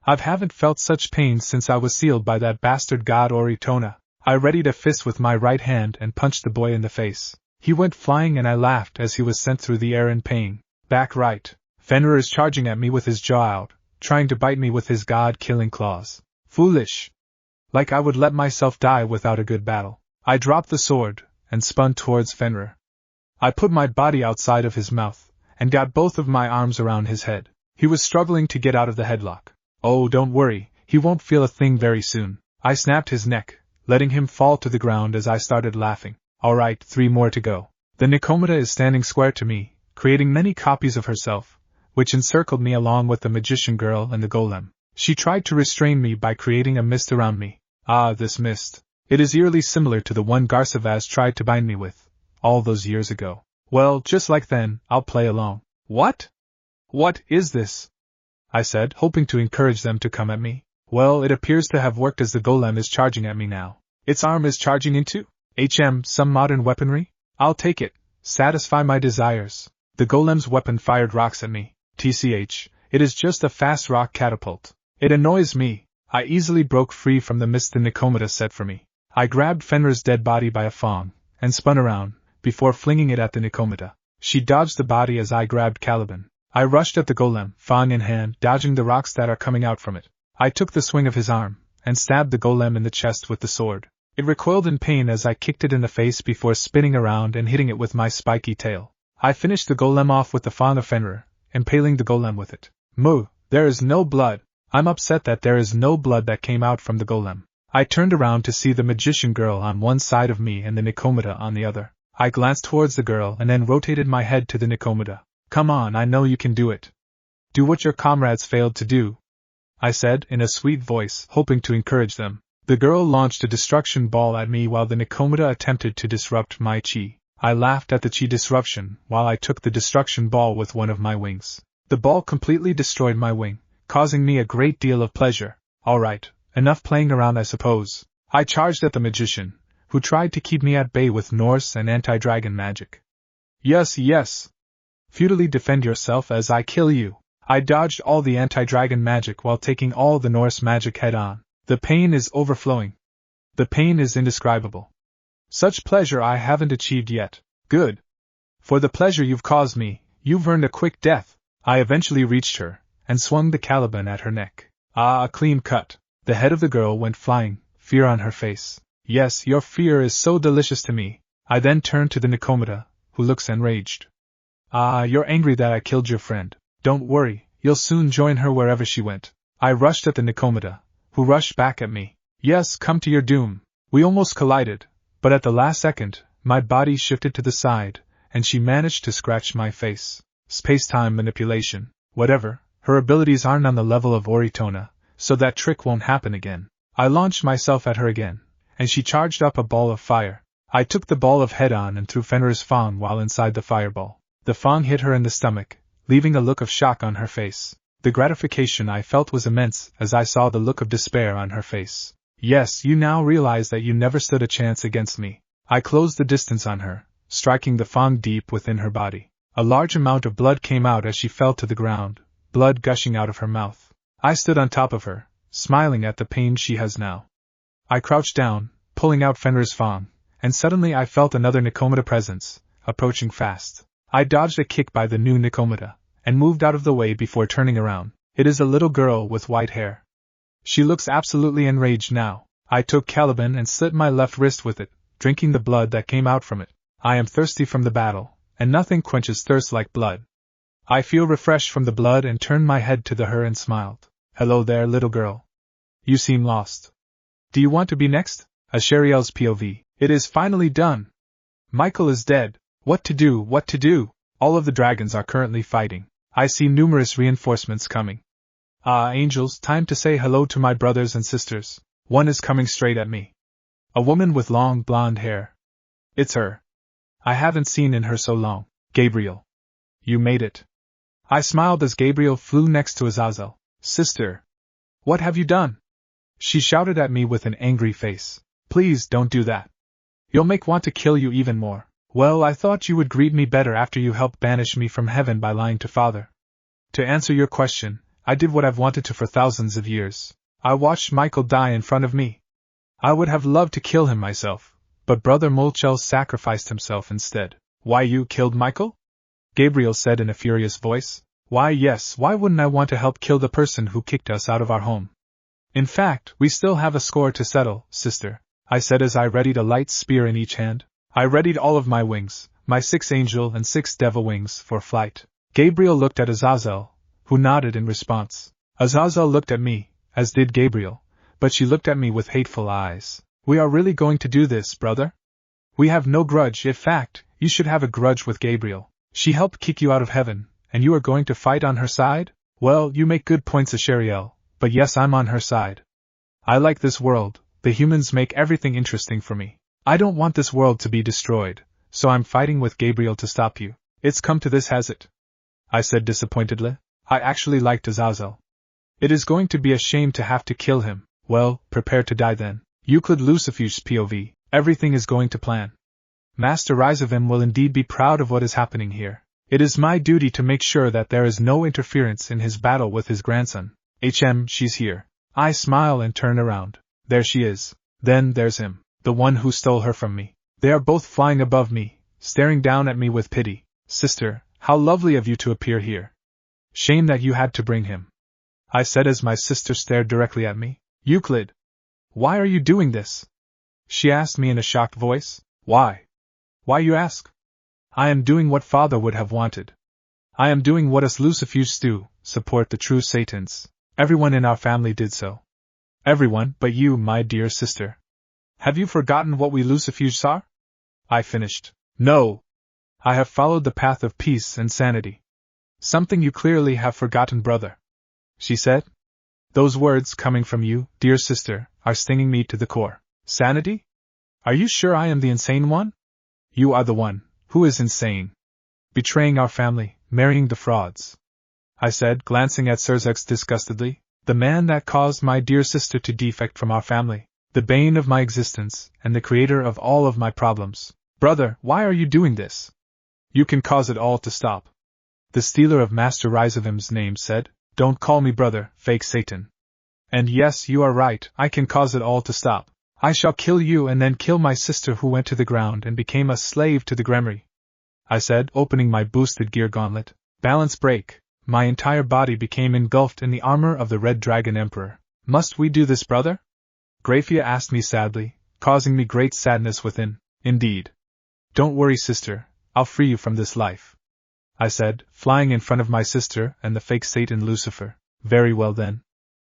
I haven't felt such pain since I was sealed by that bastard god Oritona. I readied a fist with my right hand and punched the boy in the face. He went flying and I laughed as he was sent through the air in pain. Back right. Fenrir is charging at me with his jaw out, trying to bite me with his god-killing claws. Foolish. Like I would let myself die without a good battle. I dropped the sword and spun towards Fenrir. I put my body outside of his mouth, and got both of my arms around his head. He was struggling to get out of the headlock. Oh, don't worry, he won't feel a thing very soon. I snapped his neck, letting him fall to the ground as I started laughing. Alright, 3 more to go. The Nikomata is standing square to me, creating many copies of herself, which encircled me along with the magician girl and the golem. She tried to restrain me by creating a mist around me. Ah, this mist. It is eerily similar to the one Garsavaz tried to bind me with, all those years ago. Well, just like then, I'll play along. What? What is this? I said, hoping to encourage them to come at me. Well, it appears to have worked as the golem is charging at me now. Its arm is charging into? Some modern weaponry? I'll take it. Satisfy my desires. The golem's weapon fired rocks at me. TCH, it is just a fast rock catapult. It annoys me. I easily broke free from the mist the Nikomata set for me. I grabbed Fenrir's dead body by a thong, and spun around, before flinging it at the Nikomata. She dodged the body as I grabbed Caliban. I rushed at the golem, thong in hand, dodging the rocks that are coming out from it. I took the swing of his arm, and stabbed the golem in the chest with the sword. It recoiled in pain as I kicked it in the face before spinning around and hitting it with my spiky tail. I finished the golem off with the thong of Fenrir, impaling the golem with it. Moo, there is no blood. I'm upset that there is no blood that came out from the golem. I turned around to see the magician girl on one side of me and the Nikomata on the other. I glanced towards the girl and then rotated my head to the Nikomata. Come on, I know you can do it. Do what your comrades failed to do, I said in a sweet voice, hoping to encourage them. The girl launched a destruction ball at me while the Nikomata attempted to disrupt my chi. I laughed at the chi disruption while I took the destruction ball with one of my wings. The ball completely destroyed my wing, causing me a great deal of pleasure. Alright, enough playing around I suppose. I charged at the magician, who tried to keep me at bay with Norse and anti-dragon magic. Yes. Futilely defend yourself as I kill you. I dodged all the anti-dragon magic while taking all the Norse magic head-on. The pain is overflowing. The pain is indescribable. Such pleasure I haven't achieved yet. Good. For the pleasure you've caused me, you've earned a quick death. I eventually reached her, and swung the caliban at her neck. Ah, a clean cut. The head of the girl went flying, fear on her face. Yes, your fear is so delicious to me. I then turned to the Nikomata, who looks enraged. Ah, you're angry that I killed your friend. Don't worry, you'll soon join her wherever she went. I rushed at the Nikomata, who rushed back at me. Yes, come to your doom. We almost collided, but at the last second, my body shifted to the side, and she managed to scratch my face. Space-time manipulation. Whatever, her abilities aren't on the level of Oritona, so that trick won't happen again. I launched myself at her again, and she charged up a ball of fire. I took the ball of head-on and threw Fenrir's Fang while inside the fireball. The Fang hit her in the stomach, leaving a look of shock on her face. The gratification I felt was immense as I saw the look of despair on her face. Yes, you now realize that you never stood a chance against me. I closed the distance on her, striking the Fang deep within her body. A large amount of blood came out as she fell to the ground, blood gushing out of her mouth. I stood on top of her, smiling at the pain she has now. I crouched down, pulling out Fenrir's Fang, and suddenly I felt another Nikomata presence, approaching fast. I dodged a kick by the new Nikomata, and moved out of the way before turning around. It is a little girl with white hair. She looks absolutely enraged now. I took Caliban and slit my left wrist with it, drinking the blood that came out from it. I am thirsty from the battle, and nothing quenches thirst like blood. I feel refreshed from the blood and turned my head to her and smiled. Hello there, little girl. You seem lost. Do you want to be next? Asheriel's POV. It is finally done. Michael is dead. What to do, what to do? All of the dragons are currently fighting. I see numerous reinforcements coming. Ah, angels, time to say hello to my brothers and sisters. One is coming straight at me. A woman with long blonde hair. It's her. I haven't seen in her so long. Gabriel. You made it. I smiled as Gabriel flew next to Azazel. Sister. What have you done? She shouted at me with an angry face. Please don't do that. You'll make want to kill you even more. Well, I thought you would greet me better after you helped banish me from heaven by lying to Father. To answer your question, I did what I've wanted to for thousands of years. I watched Michael die in front of me. I would have loved to kill him myself, but Brother Molchel sacrificed himself instead. Why, you killed Michael? Gabriel said in a furious voice. Why, yes, why wouldn't I want to help kill the person who kicked us out of our home? In fact, we still have a score to settle, sister, I said as I readied a light spear in each hand. I readied all of my wings, my 6 angel and 6 devil wings, for flight. Gabriel looked at Azazel, who nodded in response. Azazel looked at me, as did Gabriel, but she looked at me with hateful eyes. We are really going to do this, brother? We have no grudge. In fact, you should have a grudge with Gabriel. She helped kick you out of heaven, and you are going to fight on her side? Well, you make good points, Asheriel, but yes, I'm on her side. I like this world. The humans make everything interesting for me. I don't want this world to be destroyed, so I'm fighting with Gabriel to stop you. It's come to this, has it? I said disappointedly. I actually liked Azazel. It is going to be a shame to have to kill him. Well, prepare to die then. Euclid Lucifuge's POV. Everything is going to plan. Master Rizavim will indeed be proud of what is happening here. It is my duty to make sure that there is no interference in his battle with his grandson. She's here. I smile and turn around. There she is. Then there's him. The one who stole her from me. They are both flying above me, staring down at me with pity. Sister, how lovely of you to appear here. Shame that you had to bring him. I said as my sister stared directly at me. Euclid. Why are you doing this? She asked me in a shocked voice. Why? Why, you ask? I am doing what Father would have wanted. I am doing what us Lucifuges do, support the true Satans. Everyone in our family did so. Everyone but you, my dear sister. Have you forgotten what we Lucifuges are? I finished. No. I have followed the path of peace and sanity. Something you clearly have forgotten, brother. She said. Those words coming from you, dear sister, are stinging me to the core. Sanity? Are you sure I am the insane one? You are the one who is insane. Betraying our family, marrying the frauds. I said, glancing at Serzex disgustedly. The man that caused my dear sister to defect from our family. The bane of my existence, and the creator of all of my problems. Brother, why are you doing this? You can cause it all to stop. the stealer of Master Rizavim's name said. Don't call me brother, fake Satan. And yes, you are right, I can cause it all to stop. I shall kill you and then kill my sister who went to the ground and became a slave to the Gremry, I said, opening my boosted gear gauntlet. Balance break. My entire body became engulfed in the armor of the Red Dragon Emperor. Must we do this, brother? Graphia asked me sadly, causing me great sadness within. Indeed. Don't worry, sister, I'll free you from this life, I said, flying in front of my sister and the fake Satan Lucifer. Very well then.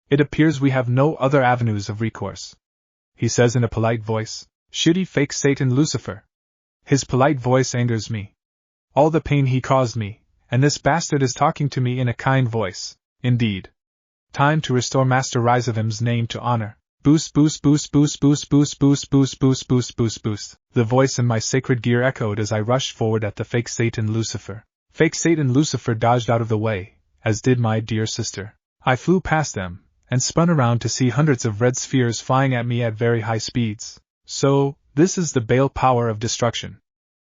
It appears we have no other avenues of recourse, he says in a polite voice. Shitty fake Satan Lucifer. His polite voice angers me. All the pain he caused me, and this bastard is talking to me in a kind voice. Indeed. Time to restore Master Rizavim's name to honor. Boost boost boost boost boost boost boost boost boost boost boost boost. The voice in my sacred gear echoed as I rushed forward at the fake Satan Lucifer. Fake Satan Lucifer dodged out of the way, as did my dear sister. I flew past them, and spun around to see hundreds of red spheres flying at me at very high speeds. So, this is the Bale power of destruction.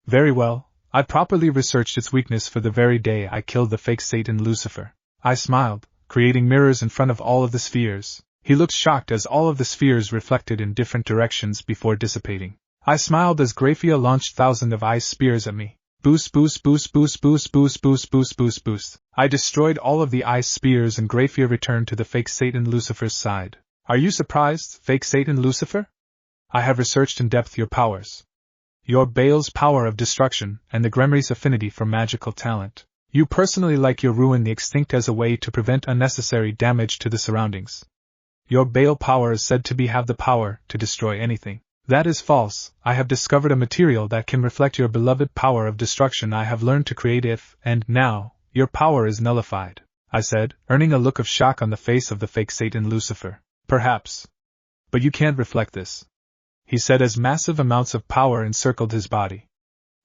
Very well, I properly researched its weakness for the very day I killed the fake Satan Lucifer. I smiled, creating mirrors in front of all of the spheres. He looked shocked as all of the spheres reflected in different directions before dissipating. I smiled as Graphia launched thousands of ice spears at me. Boost boost boost boost boost boost boost boost boost boost. I destroyed all of the ice spears and Graphia returned to the fake Satan Lucifer's side. Are you surprised, fake Satan Lucifer? I have researched in depth your powers. Your Bale's power of destruction and the Gremry's affinity for magical talent. You personally like your ruin the extinct as a way to prevent unnecessary damage to the surroundings. Your Bale power is said to have the power to destroy anything. That is false. I have discovered a material that can reflect your beloved power of destruction I have learned to create and now, your power is nullified, I said, earning a look of shock on the face of the fake Satan Lucifer. Perhaps. But you can't reflect this, he said as massive amounts of power encircled his body.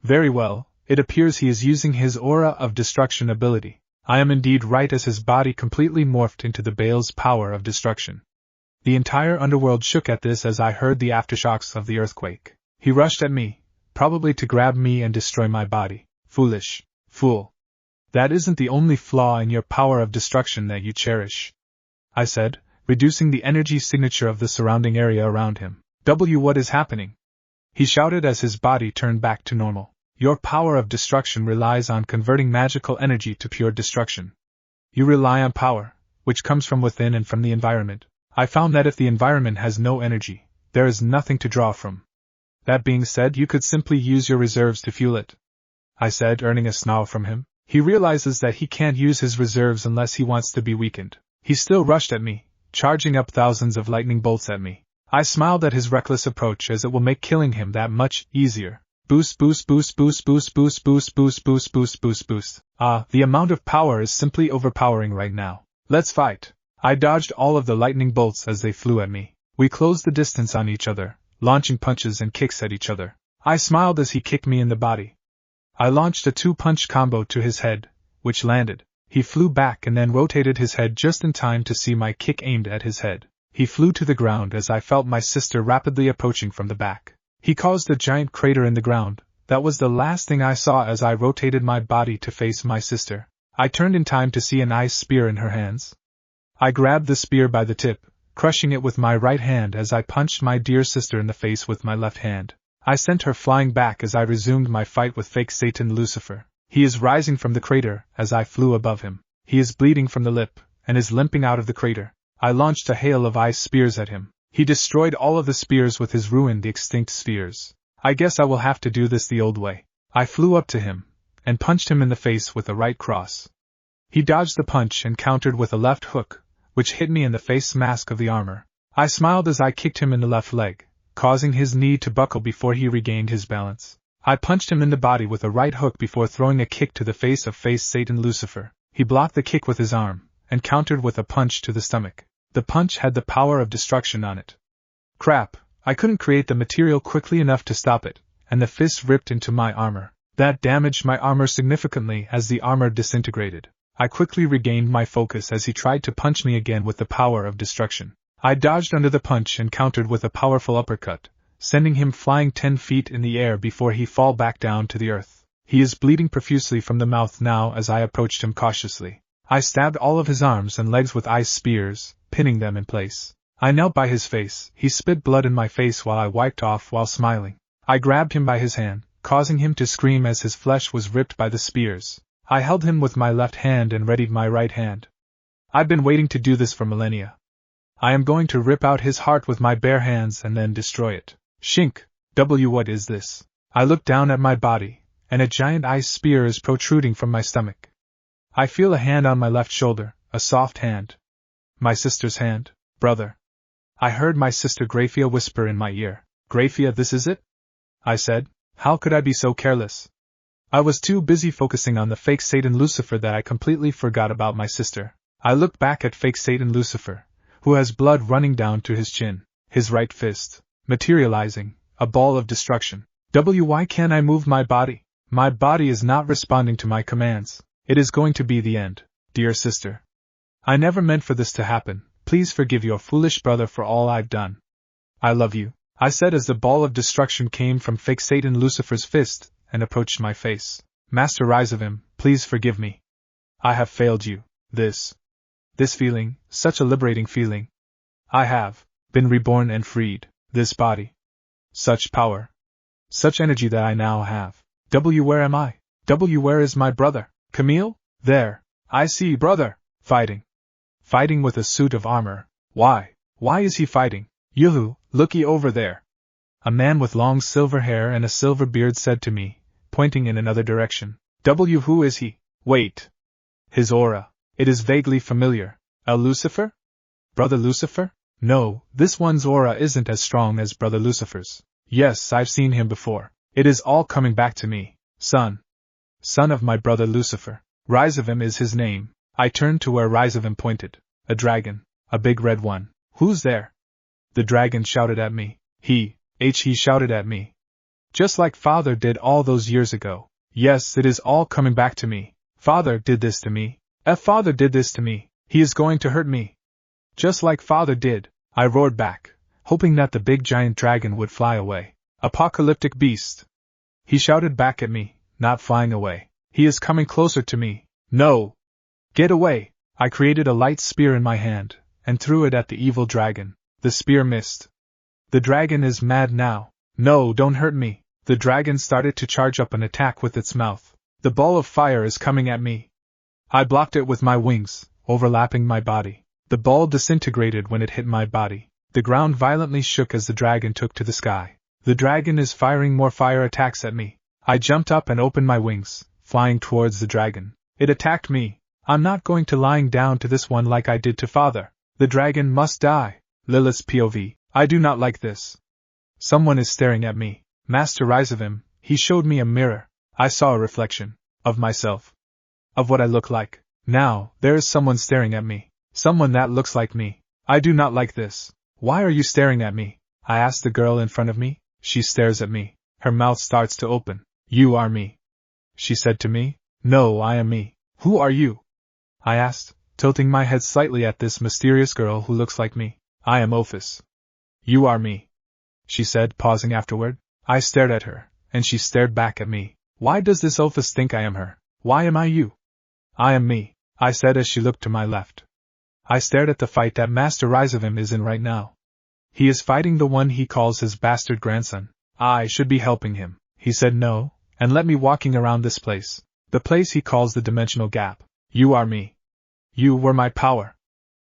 Very well, it appears he is using his aura of destruction ability. I am indeed right as his body completely morphed into the Bale's power of destruction. The entire underworld shook at this as I heard the aftershocks of the earthquake. He rushed at me, probably to grab me and destroy my body. Foolish. Fool. That isn't the only flaw in your power of destruction that you cherish, I said, reducing the energy signature of the surrounding area around him. What is happening? He shouted as his body turned back to normal. Your power of destruction relies on converting magical energy to pure destruction. You rely on power, which comes from within and from the environment. I found that if the environment has no energy, there is nothing to draw from. That being said, you could simply use your reserves to fuel it, I said, earning a snarl from him. He realizes that he can't use his reserves unless he wants to be weakened. He still rushed at me, charging up thousands of lightning bolts at me. I smiled at his reckless approach as it will make killing him that much easier. Boost boost boost boost boost boost boost boost boost boost boost boost. The amount of power is simply overpowering right now. Let's fight. I dodged all of the lightning bolts as they flew at me. We closed the distance on each other, launching punches and kicks at each other. I smiled as he kicked me in the body. I launched a 2-punch combo to his head, which landed. He flew back and then rotated his head just in time to see my kick aimed at his head. He flew to the ground as I felt my sister rapidly approaching from the back. He caused a giant crater in the ground. That was the last thing I saw as I rotated my body to face my sister. I turned in time to see an ice spear in her hands. I grabbed the spear by the tip, crushing it with my right hand as I punched my dear sister in the face with my left hand. I sent her flying back as I resumed my fight with fake Satan Lucifer. He is rising from the crater as I flew above him. He is bleeding from the lip, and is limping out of the crater. I launched a hail of ice spears at him. He destroyed all of the spears with his ruined the extinct spheres. I guess I will have to do this the old way. I flew up to him, and punched him in the face with a right cross. He dodged the punch and countered with a left hook, which hit me in the face mask of the armor. I smiled as I kicked him in the left leg, causing his knee to buckle before he regained his balance. I punched him in the body with a right hook before throwing a kick to the face of Satan Lucifer. He blocked the kick with his arm, and countered with a punch to the stomach. The punch had the power of destruction on it. Crap, I couldn't create the material quickly enough to stop it, and the fist ripped into my armor. That damaged my armor significantly as the armor disintegrated. I quickly regained my focus as he tried to punch me again with the power of destruction. I dodged under the punch and countered with a powerful uppercut, sending him flying 10 feet in the air before he fall back down to the earth. He is bleeding profusely from the mouth now as I approached him cautiously. I stabbed all of his arms and legs with ice spears, pinning them in place. I knelt by his face. He spit blood in my face while I wiped off while smiling. I grabbed him by his hand, causing him to scream as his flesh was ripped by the spears. I held him with my left hand and readied my right hand. I've been waiting to do this for millennia. I am going to rip out his heart with my bare hands and then destroy it. Shink! What is this? I look down at my body, and a giant ice spear is protruding from my stomach. I feel a hand on my left shoulder, a soft hand. My sister's hand. Brother. I heard my sister Graphia whisper in my ear. Graphia, this is it? I said. How could I be so careless? I was too busy focusing on the fake Satan Lucifer that I completely forgot about my sister. I looked back at fake Satan Lucifer, who has blood running down to his chin, his right fist, materializing, a ball of destruction. Why can't I move my body? My body is not responding to my commands. It is going to be the end, dear sister. I never meant for this to happen. Please forgive your foolish brother for all I've done. I love you, I said as the ball of destruction came from fake Satan Lucifer's fist and approached my face. Master Rizavim, please forgive me. I have failed you. This feeling, such a liberating feeling. I have been reborn and freed. This body. Such power. Such energy that I now have. Where am I? Where is my brother? Camille? There. I see, brother. Fighting. Fighting with a suit of armor. Why? Why is he fighting? Yuhu, looky over there. A man with long silver hair and a silver beard said to me, pointing in another direction. Who is he? Wait. His aura. It is vaguely familiar. Lucifer? Brother Lucifer? No, this one's aura isn't as strong as Brother Lucifer's. Yes, I've seen him before. It is all coming back to me. Son of my brother Lucifer. Rizavim is his name. I turned to where Rizavim pointed. A dragon. A big red one. Who's there? The dragon shouted at me. He shouted at me. Just like Father did all those years ago. Yes, it is all coming back to me. Father did this to me. Father did this to me. He is going to hurt me. Just like Father did, I roared back, hoping that the big giant dragon would fly away. Apocalyptic beast. He shouted back at me, not flying away. He is coming closer to me. No! Get away! I created a light spear in my hand, and threw it at the evil dragon. The spear missed. The dragon is mad now. No, don't hurt me. The dragon started to charge up an attack with its mouth. The ball of fire is coming at me. I blocked it with my wings, overlapping my body. The ball disintegrated when it hit my body. The ground violently shook as the dragon took to the sky. The dragon is firing more fire attacks at me. I jumped up and opened my wings, flying towards the dragon. It attacked me. I'm not going to lying down to this one like I did to Father. The dragon must die. Lilith's POV. I do not like this. Someone is staring at me. Master Rizavim, he showed me a mirror. I saw a reflection. Of myself. Of what I look like. Now, there is someone staring at me. Someone that looks like me. I do not like this. Why are you staring at me? I asked the girl in front of me. She stares at me. Her mouth starts to open. You are me. She said to me. No, I am me. Who are you? I asked, tilting my head slightly at this mysterious girl who looks like me. I am Ophis. You are me. She said, pausing afterward. I stared at her, and she stared back at me. Why does this Ophis think I am her? Why am I you? I am me, I said as she looked to my left. I stared at the fight that Master Rizavim is in right now. He is fighting the one he calls his bastard grandson. I should be helping him. He said no, and let me walking around this place. The place he calls the dimensional gap. You are me. You were my power.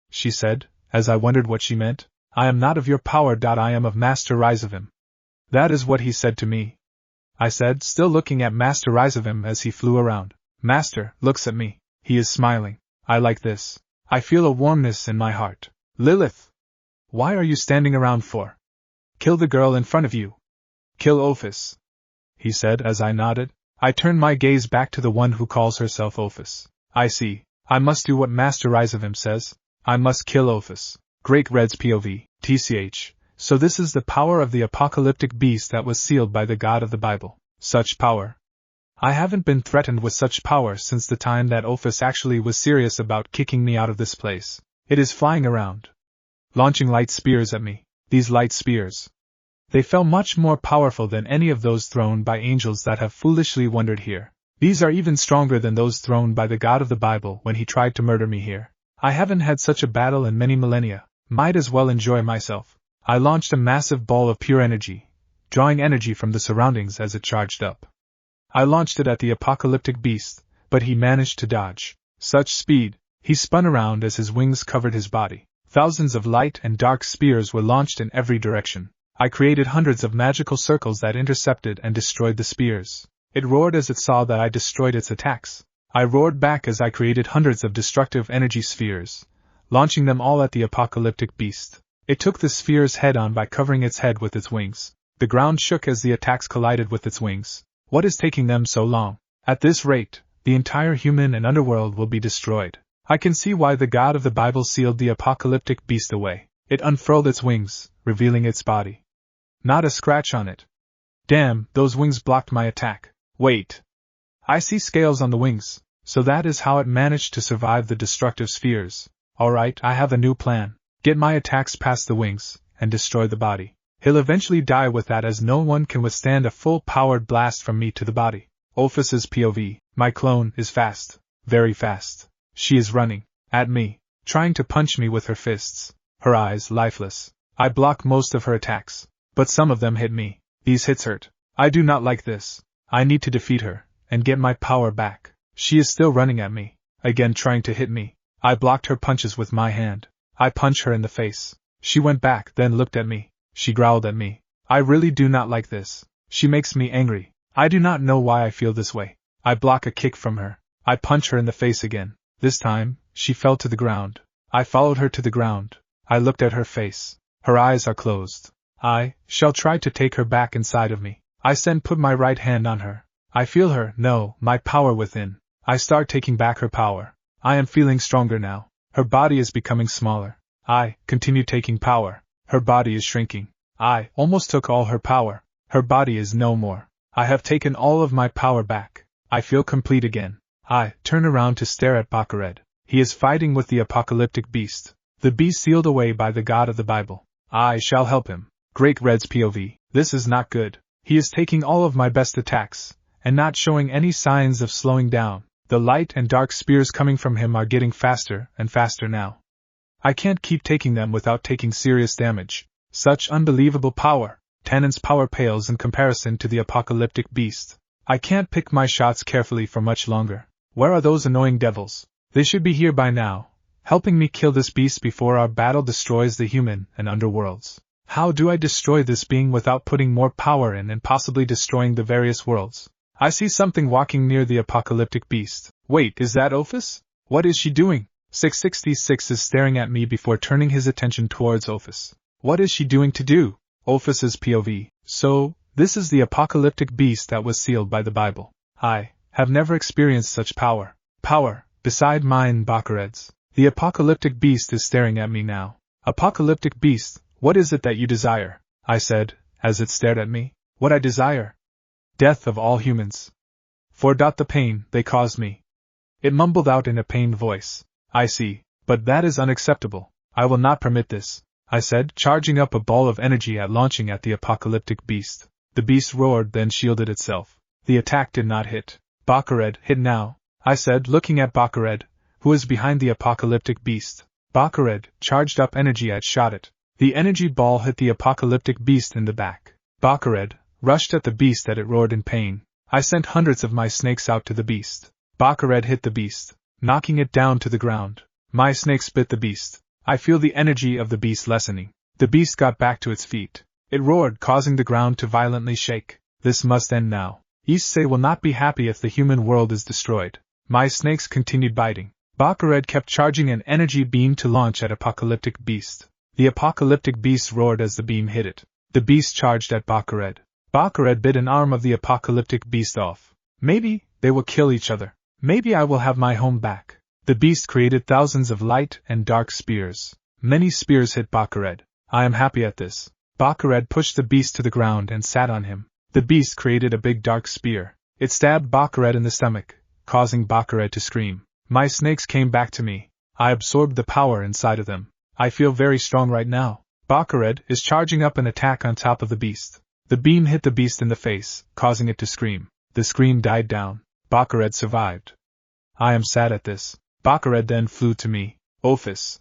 She said, as I wondered what she meant. I am not of your power. I am of Master Rizavim. That is what he said to me. I said, still looking at Master Rizavim as he flew around. Master looks at me. He is smiling. I like this. I feel a warmness in my heart. Lilith! Why are you standing around for? Kill the girl in front of you. Kill Ophis. He said as I nodded. I turned my gaze back to the one who calls herself Ophis. I see. I must do what Master Rizavim says. I must kill Ophis. Great Red's POV. TCH. So this is the power of the apocalyptic beast that was sealed by the God of the Bible. Such power. I haven't been threatened with such power since the time that Ophis actually was serious about kicking me out of this place. It is flying around, launching light spears at me. These light spears. They felt much more powerful than any of those thrown by angels that have foolishly wandered here. These are even stronger than those thrown by the God of the Bible when he tried to murder me here. I haven't had such a battle in many millennia. Might as well enjoy myself. I launched a massive ball of pure energy, drawing energy from the surroundings as it charged up. I launched it at the apocalyptic beast, but he managed to dodge. Such speed, he spun around as his wings covered his body. Thousands of light and dark spears were launched in every direction. I created hundreds of magical circles that intercepted and destroyed the spears. It roared as it saw that I destroyed its attacks. I roared back as I created hundreds of destructive energy spheres, launching them all at the apocalyptic beast. It took the spheres head-on by covering its head with its wings. The ground shook as the attacks collided with its wings. What is taking them so long? At this rate, the entire human and underworld will be destroyed. I can see why the God of the Bible sealed the apocalyptic beast away. It unfurled its wings, revealing its body. Not a scratch on it. Damn, those wings blocked my attack. Wait. I see scales on the wings, so that is how it managed to survive the destructive spheres. Alright, I have a new plan. Get my attacks past the wings, and destroy the body. He'll eventually die with that, as no one can withstand a full-powered blast from me to the body. Ophus's POV, my clone, is fast. Very fast. She is running at me, trying to punch me with her fists. Her eyes lifeless. I block most of her attacks, but some of them hit me. These hits hurt. I do not like this. I need to defeat her, and get my power back. She is still running at me, again trying to hit me. I blocked her punches with my hand. I punch her in the face. She went back, then looked at me. She growled at me. I really do not like this. She makes me angry. I do not know why I feel this way. I block a kick from her. I punch her in the face again. This time, she fell to the ground. I followed her to the ground. I looked at her face. Her eyes are closed. I shall try to take her back inside of me. I put my right hand on her. I feel her, no, my power within. I start taking back her power. I am feeling stronger now. Her body is becoming smaller. I continue taking power. Her body is shrinking. I almost took all her power. Her body is no more. I have taken all of my power back. I feel complete again. I turn around to stare at Baccared. He is fighting with the apocalyptic beast. The beast sealed away by the God of the Bible. I shall help him. Great Red's POV. This is not good. He is taking all of my best attacks, and not showing any signs of slowing down. The light and dark spears coming from him are getting faster and faster now. I can't keep taking them without taking serious damage. Such unbelievable power. Tannen's power pales in comparison to the apocalyptic beast. I can't pick my shots carefully for much longer. Where are those annoying devils? They should be here by now, helping me kill this beast before our battle destroys the human and underworlds. How do I destroy this being without putting more power in and possibly destroying the various worlds? I see something walking near the apocalyptic beast. Wait, is that Ophus? What is she doing? 666 is staring at me before turning his attention towards Ophus. What is she doing to do? Ophus's POV. So, this is the apocalyptic beast that was sealed by the Bible. I have never experienced such power. Power, beside mine, Baccared's. The apocalyptic beast is staring at me now. Apocalyptic beast, what is it that you desire? I said, as it stared at me. What I desire? Death of all humans. For the pain they caused me. It mumbled out in a pained voice. I see, but that is unacceptable. I will not permit this, I said, charging up a ball of energy at launching at the apocalyptic beast. The beast roared, then shielded itself. The attack did not hit. Baccared, hit now, I said, looking at Baccared, who is behind the apocalyptic beast. Baccared charged up energy and shot it. The energy ball hit the apocalyptic beast in the back. Baccared rushed at the beast that it roared in pain. I sent hundreds of my snakes out to the beast. Baccared hit the beast, knocking it down to the ground. My snakes bit the beast. I feel the energy of the beast lessening. The beast got back to its feet. It roared, causing the ground to violently shake. This must end now. Issei will not be happy if the human world is destroyed. My snakes continued biting. Baccared kept charging an energy beam to launch at apocalyptic beast. The apocalyptic beast roared as the beam hit it. The beast charged at Baccared. Baccared bit an arm of the apocalyptic beast off. Maybe they will kill each other. Maybe I will have my home back. The beast created thousands of light and dark spears. Many spears hit Baccared. I am happy at this. Baccared pushed the beast to the ground and sat on him. The beast created a big dark spear. It stabbed Baccared in the stomach, causing Baccared to scream. My snakes came back to me. I absorbed the power inside of them. I feel very strong right now. Baccared is charging up an attack on top of the beast. The beam hit the beast in the face, causing it to scream. The scream died down. Baccared survived. I am sad at this. Baccared then flew to me. Ophis.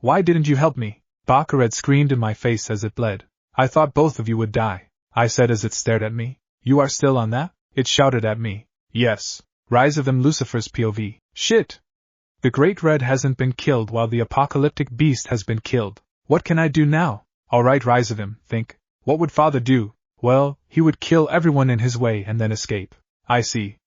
Why didn't you help me? Baccared screamed in my face as it bled. I thought both of you would die, I said as it stared at me. You are still on that? It shouted at me. Yes. Rise of them Lucifer's POV. Shit! The Great Red hasn't been killed while the apocalyptic beast has been killed. What can I do now? Alright, Rise of him, think. What would Father do? Well, he would kill everyone in his way and then escape. I see.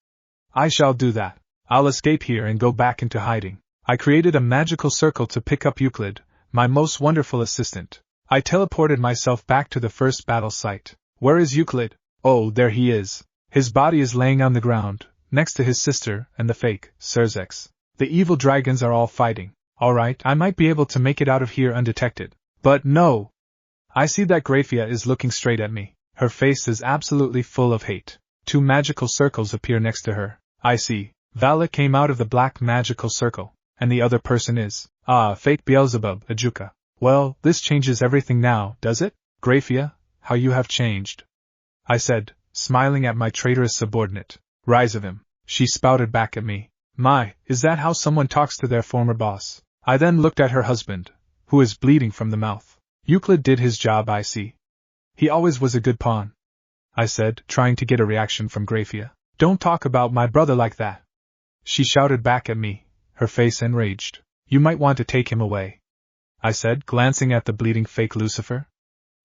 I shall do that. I'll escape here and go back into hiding. I created a magical circle to pick up Euclid, my most wonderful assistant. I teleported myself back to the first battle site. Where is Euclid? Oh, there he is. His body is laying on the ground, next to his sister and the fake, Cerzex. The evil dragons are all fighting. Alright, I might be able to make it out of here undetected. But no! I see that Graphia is looking straight at me. Her face is absolutely full of hate. Two magical circles appear next to her. I see. Vala came out of the black magical circle, and the other person is, fake Beelzebub, Ajuka. Well, this changes everything now, does it? Graphia, how you have changed. I said, smiling at my traitorous subordinate. Rise of him. She spouted back at me. My, is that how someone talks to their former boss? I then looked at her husband, who is bleeding from the mouth. Euclid did his job, I see. He always was a good pawn, I said, trying to get a reaction from Graphia. Don't talk about my brother like that. She shouted back at me, her face enraged. You might want to take him away, I said, glancing at the bleeding fake Lucifer.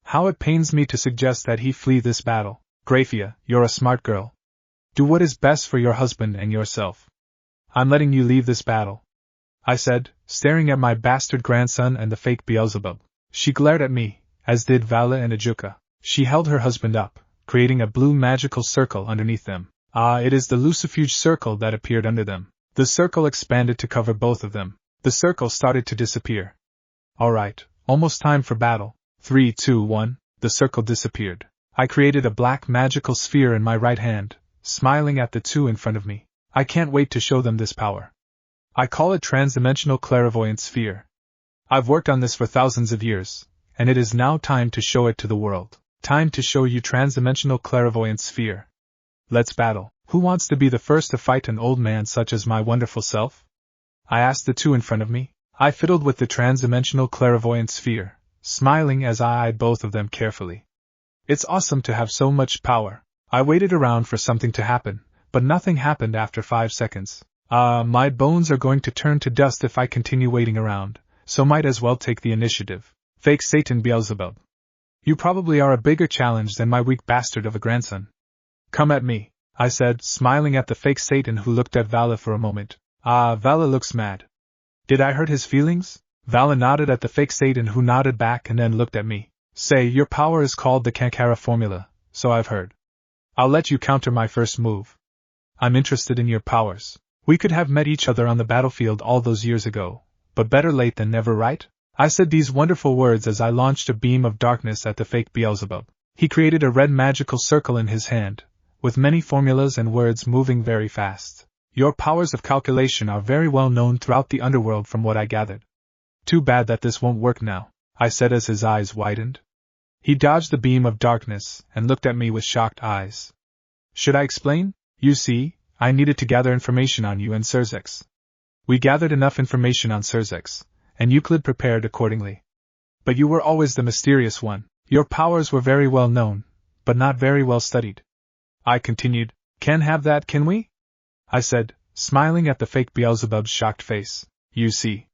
How it pains me to suggest that he flee this battle. Graphia, you're a smart girl. Do what is best for your husband and yourself. I'm letting you leave this battle, I said, staring at my bastard grandson and the fake Beelzebub. She glared at me, as did Vala and Ajuka. She held her husband up, creating a blue magical circle underneath them. It is the Lucifuge circle that appeared under them. The circle expanded to cover both of them. The circle started to disappear. Alright, almost time for battle. 3, 2, 1, the circle disappeared. I created a black magical sphere in my right hand, smiling at the two in front of me. I can't wait to show them this power. I call it Transdimensional Clairvoyant Sphere. I've worked on this for thousands of years, and it is now time to show it to the world. Time to show you Transdimensional Clairvoyant Sphere. Let's battle. Who wants to be the first to fight an old man such as my wonderful self? I asked the two in front of me. I fiddled with the Transdimensional Clairvoyant Sphere, smiling as I eyed both of them carefully. It's awesome to have so much power. I waited around for something to happen, but nothing happened after 5 seconds. My bones are going to turn to dust if I continue waiting around, so might as well take the initiative. Fake Satan Beelzebub. You probably are a bigger challenge than my weak bastard of a grandson. Come at me, I said, smiling at the fake Satan who looked at Vala for a moment. Vala looks mad. Did I hurt his feelings? Vala nodded at the fake Satan who nodded back and then looked at me. Say, your power is called the Kankara formula, so I've heard. I'll let you counter my first move. I'm interested in your powers. We could have met each other on the battlefield all those years ago, but better late than never, right? I said these wonderful words as I launched a beam of darkness at the fake Beelzebub. He created a red magical circle in his hand, with many formulas and words moving very fast. Your powers of calculation are very well known throughout the Underworld from what I gathered. Too bad that this won't work now, I said as his eyes widened. He dodged the beam of darkness and looked at me with shocked eyes. Should I explain? You see, I needed to gather information on you and Cerzex. We gathered enough information on Cerzex, and Euclid prepared accordingly. But you were always the mysterious one. Your powers were very well known, but not very well studied. I continued. Can have that, can we? I said, smiling at the fake Beelzebub's shocked face. You see,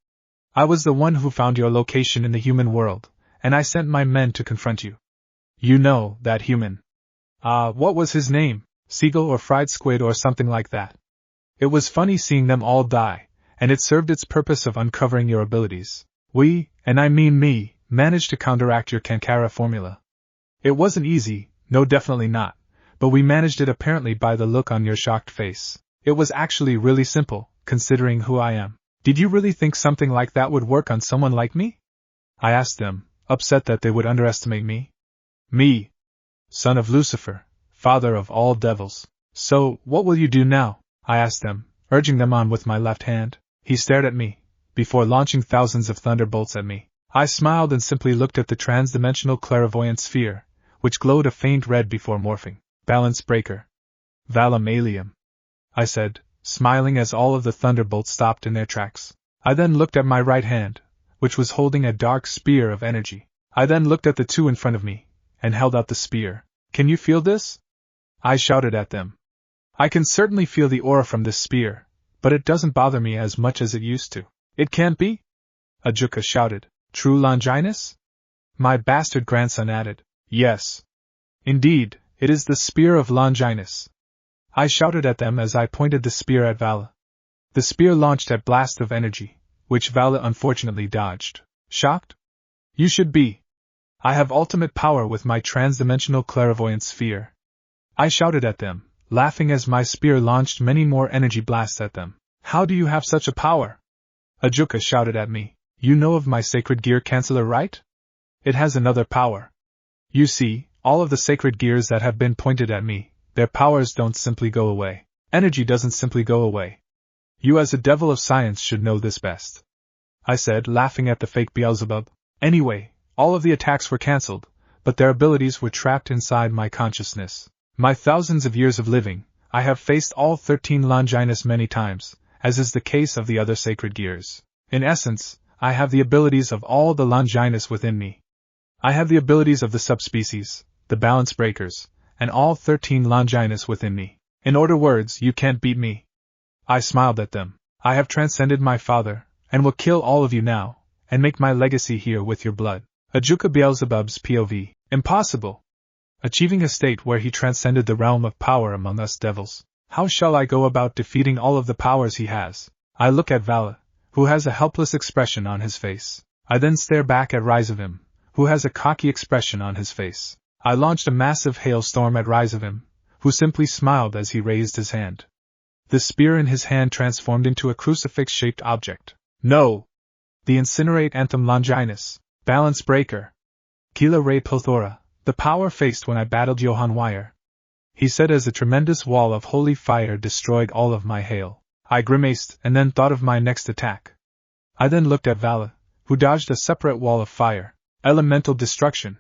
I was the one who found your location in the human world, and I sent my men to confront you. You know, that human. What was his name? Seagull or fried squid or something like that. It was funny seeing them all die, and it served its purpose of uncovering your abilities. We, and I mean me, managed to counteract your Kankara formula. It wasn't easy, no, definitely not, but we managed it apparently by the look on your shocked face. It was actually really simple, considering who I am. Did you really think something like that would work on someone like me? I asked them, upset that they would underestimate me. Me, son of Lucifer, father of all devils. So, what will you do now? I asked them, urging them on with my left hand. He stared at me, before launching thousands of thunderbolts at me. I smiled and simply looked at the trans-dimensional clairvoyant sphere, which glowed a faint red before morphing. Balance breaker. Valum alium. I said, smiling as all of the thunderbolts stopped in their tracks. I then looked at my right hand, which was holding a dark spear of energy. I then looked at the two in front of me, and held out the spear. Can you feel this? I shouted at them. I can certainly feel the aura from this spear, but it doesn't bother me as much as it used to. It can't be? Ajuka shouted. True Longinus? My bastard grandson added. Yes. Indeed, it is the spear of Longinus. I shouted at them as I pointed the spear at Vala. The spear launched a blast of energy, which Vala unfortunately dodged. Shocked? You should be. I have ultimate power with my transdimensional clairvoyant sphere. I shouted at them, laughing as my spear launched many more energy blasts at them. How do you have such a power? Ajuka shouted at me. You know of my sacred gear canceller, right? It has another power. You see, all of the sacred gears that have been pointed at me, their powers don't simply go away. Energy doesn't simply go away. You as a devil of science should know this best. I said, laughing at the fake Beelzebub. Anyway, all of the attacks were cancelled, but their abilities were trapped inside my consciousness. My thousands of years of living, I have faced all 13 Longinus many times, as is the case of the other sacred gears. In essence, I have the abilities of all the Longinus within me. I have the abilities of the subspecies, the balance breakers, and all 13 Longinus within me. In other words, you can't beat me. I smiled at them. I have transcended my father, and will kill all of you now, and make my legacy here with your blood. Ajuka Beelzebub's POV. Impossible. Achieving a state where he transcended the realm of power among us devils. How shall I go about defeating all of the powers he has? I look at Vala, who has a helpless expression on his face. I then stare back at Rizavim, who has a cocky expression on his face. I launched a massive hailstorm at Rizavim, who simply smiled as he raised his hand. The spear in his hand transformed into a crucifix-shaped object. No! The Incinerate Anthem Longinus, Balance Breaker. Kila Ray Pilthora, the power faced when I battled Johann Weyer. He said as a tremendous wall of holy fire destroyed all of my hail. I grimaced and then thought of my next attack. I then looked at Vala, who dodged a separate wall of fire. Elemental destruction.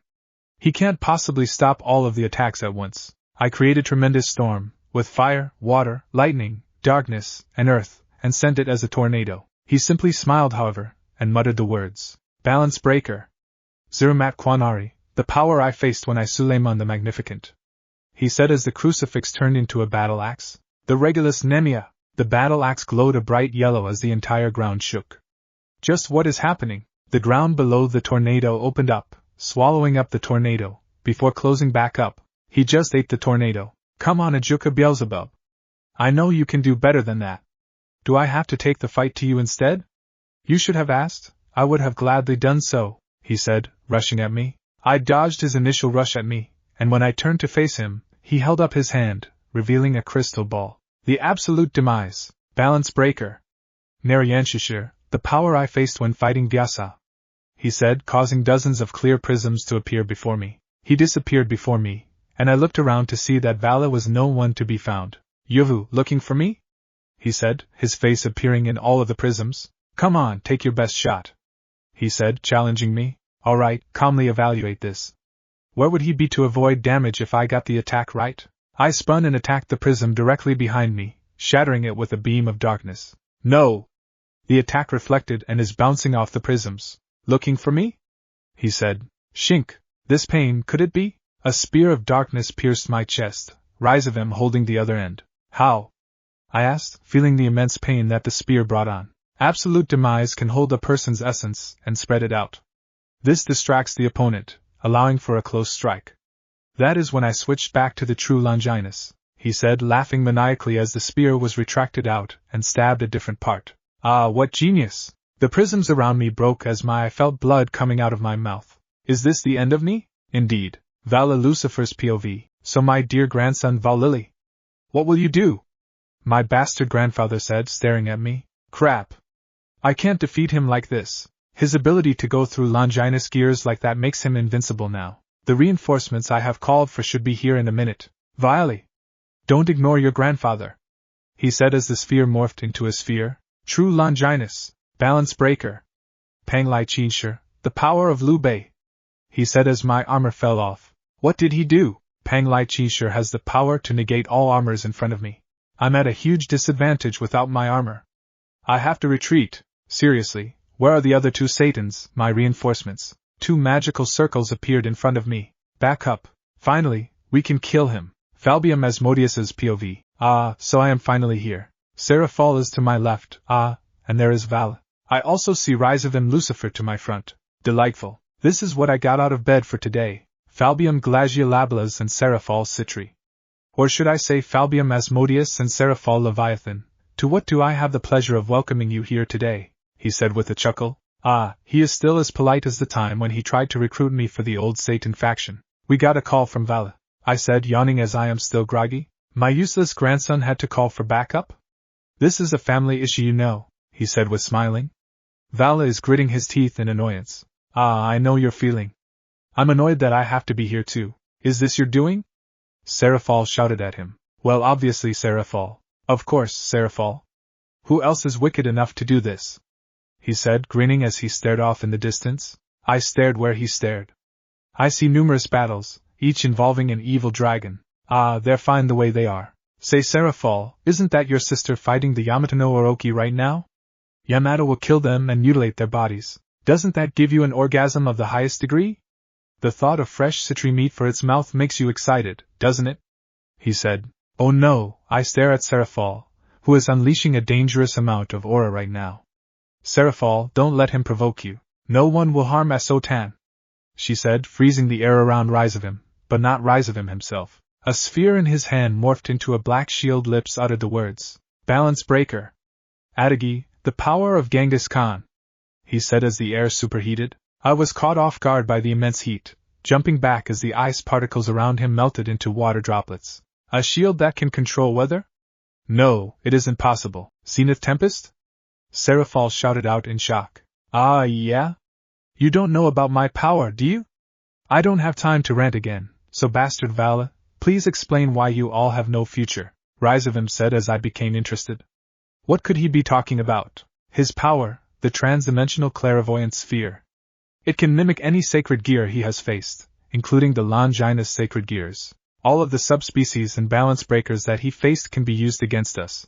He can't possibly stop all of the attacks at once. I created tremendous storm, with fire, water, lightning, darkness, and earth, and sent it as a tornado. He simply smiled, however, and muttered the words, Balance Breaker. Ziramat Quanari, the power I faced when I Suleiman the Magnificent. He said as the crucifix turned into a battle axe. The Regulus Nemia. The battle axe glowed a bright yellow as the entire ground shook. Just what is happening? The ground below the tornado opened up, swallowing up the tornado, before closing back up. He just ate the tornado. Come on, Ajuka Beelzebub. I know you can do better than that. Do I have to take the fight to you instead? You should have asked. I would have gladly done so, he said, rushing at me. I dodged his initial rush at me, and when I turned to face him, he held up his hand, revealing a crystal ball. The absolute demise. Balance breaker. Naryanshishir, the power I faced when fighting Vyasa. He said, causing dozens of clear prisms to appear before me. He disappeared before me, and I looked around to see that Vala was no one to be found. Yuvu, looking for me? He said, his face appearing in all of the prisms. Come on, take your best shot. He said, challenging me. All right, calmly evaluate this. Where would he be to avoid damage if I got the attack right? I spun and attacked the prism directly behind me, shattering it with a beam of darkness. No! The attack reflected and is bouncing off the prisms. Looking for me? He said. Shink! This pain, could it be? A spear of darkness pierced my chest, Rizavim holding the other end. How? I asked, feeling the immense pain that the spear brought on. Absolute demise can hold a person's essence and spread it out. This distracts the opponent, allowing for a close strike. That is when I switched back to the true Longinus, he said, laughing maniacally as the spear was retracted out and stabbed a different part. Ah, what genius! The prisms around me broke as I felt blood coming out of my mouth. Is this the end of me? Indeed. Vala Lucifer's POV. So my dear grandson Valili. What will you do? My bastard grandfather said, staring at me. Crap. I can't defeat him like this. His ability to go through Longinus gears like that makes him invincible now. The reinforcements I have called for should be here in a minute. Vali. Don't ignore your grandfather, he said as the sphere morphed into a sphere. True Longinus. Balance breaker. Panglai Chinshir, The power of Liu Bei, he said as my armor fell off. What did he do? Pang Lai Chi sure has the power to negate all armors in front of me. I'm at a huge disadvantage without my armor. I have to retreat. Seriously, where are the other two Satans, my reinforcements? 2 magical circles appeared in front of me. Back up. Finally, we can kill him. Falbium Asmodeus's POV. Ah, so I am finally here. Seraphol is to my left. Ah, and there is Val. I also see Rise of M. Lucifer to my front. Delightful. This is what I got out of bed for today. Falbium Glaciolabilas and Seraphol Citri. Or should I say Falbium Asmodeus and Seraphol Leviathan? To what do I have the pleasure of welcoming you here today? He said with a chuckle. Ah, he is still as polite as the time when he tried to recruit me for the old Satan faction. We got a call from Vala, I said, yawning as I am still groggy. My useless grandson had to call for backup? This is a family issue, you know, he said with smiling. Vala is gritting his teeth in annoyance. Ah, I know you're feeling. I'm annoyed that I have to be here too. Is this your doing? Seraphol shouted at him. Well, obviously Seraphol. Of course, Seraphol. Who else is wicked enough to do this? He said, grinning as he stared off in the distance. I stared where he stared. I see numerous battles, each involving an evil dragon. Ah, they're fine the way they are. Say Seraphol, isn't that your sister fighting the Yamato no Orochi right now? Yamato will kill them and mutilate their bodies. Doesn't that give you an orgasm of the highest degree? The thought of fresh citri meat for its mouth makes you excited, doesn't it? He said. Oh no, I stare at Seraphol, who is unleashing a dangerous amount of aura right now. Seraphol, don't let him provoke you. No one will harm Asotan, she said, freezing the air around Rise of Him, but not Rise of Him himself. A sphere in his hand morphed into a black shield. Lips uttered the words, Balance Breaker. Adagi, the power of Genghis Khan, he said as the air superheated. I was caught off guard by the immense heat, jumping back as the ice particles around him melted into water droplets. A shield that can control weather? No, it isn't possible. Zenith Tempest? Seraphol shouted out in shock. Ah, yeah? You don't know about my power, do you? I don't have time to rant again, so Bastard Vala, please explain why you all have no future, Rise of Him said as I became interested. What could he be talking about? His power, the transdimensional clairvoyant sphere. It can mimic any sacred gear he has faced, including the Longinus sacred gears. All of the subspecies and balance breakers that he faced can be used against us.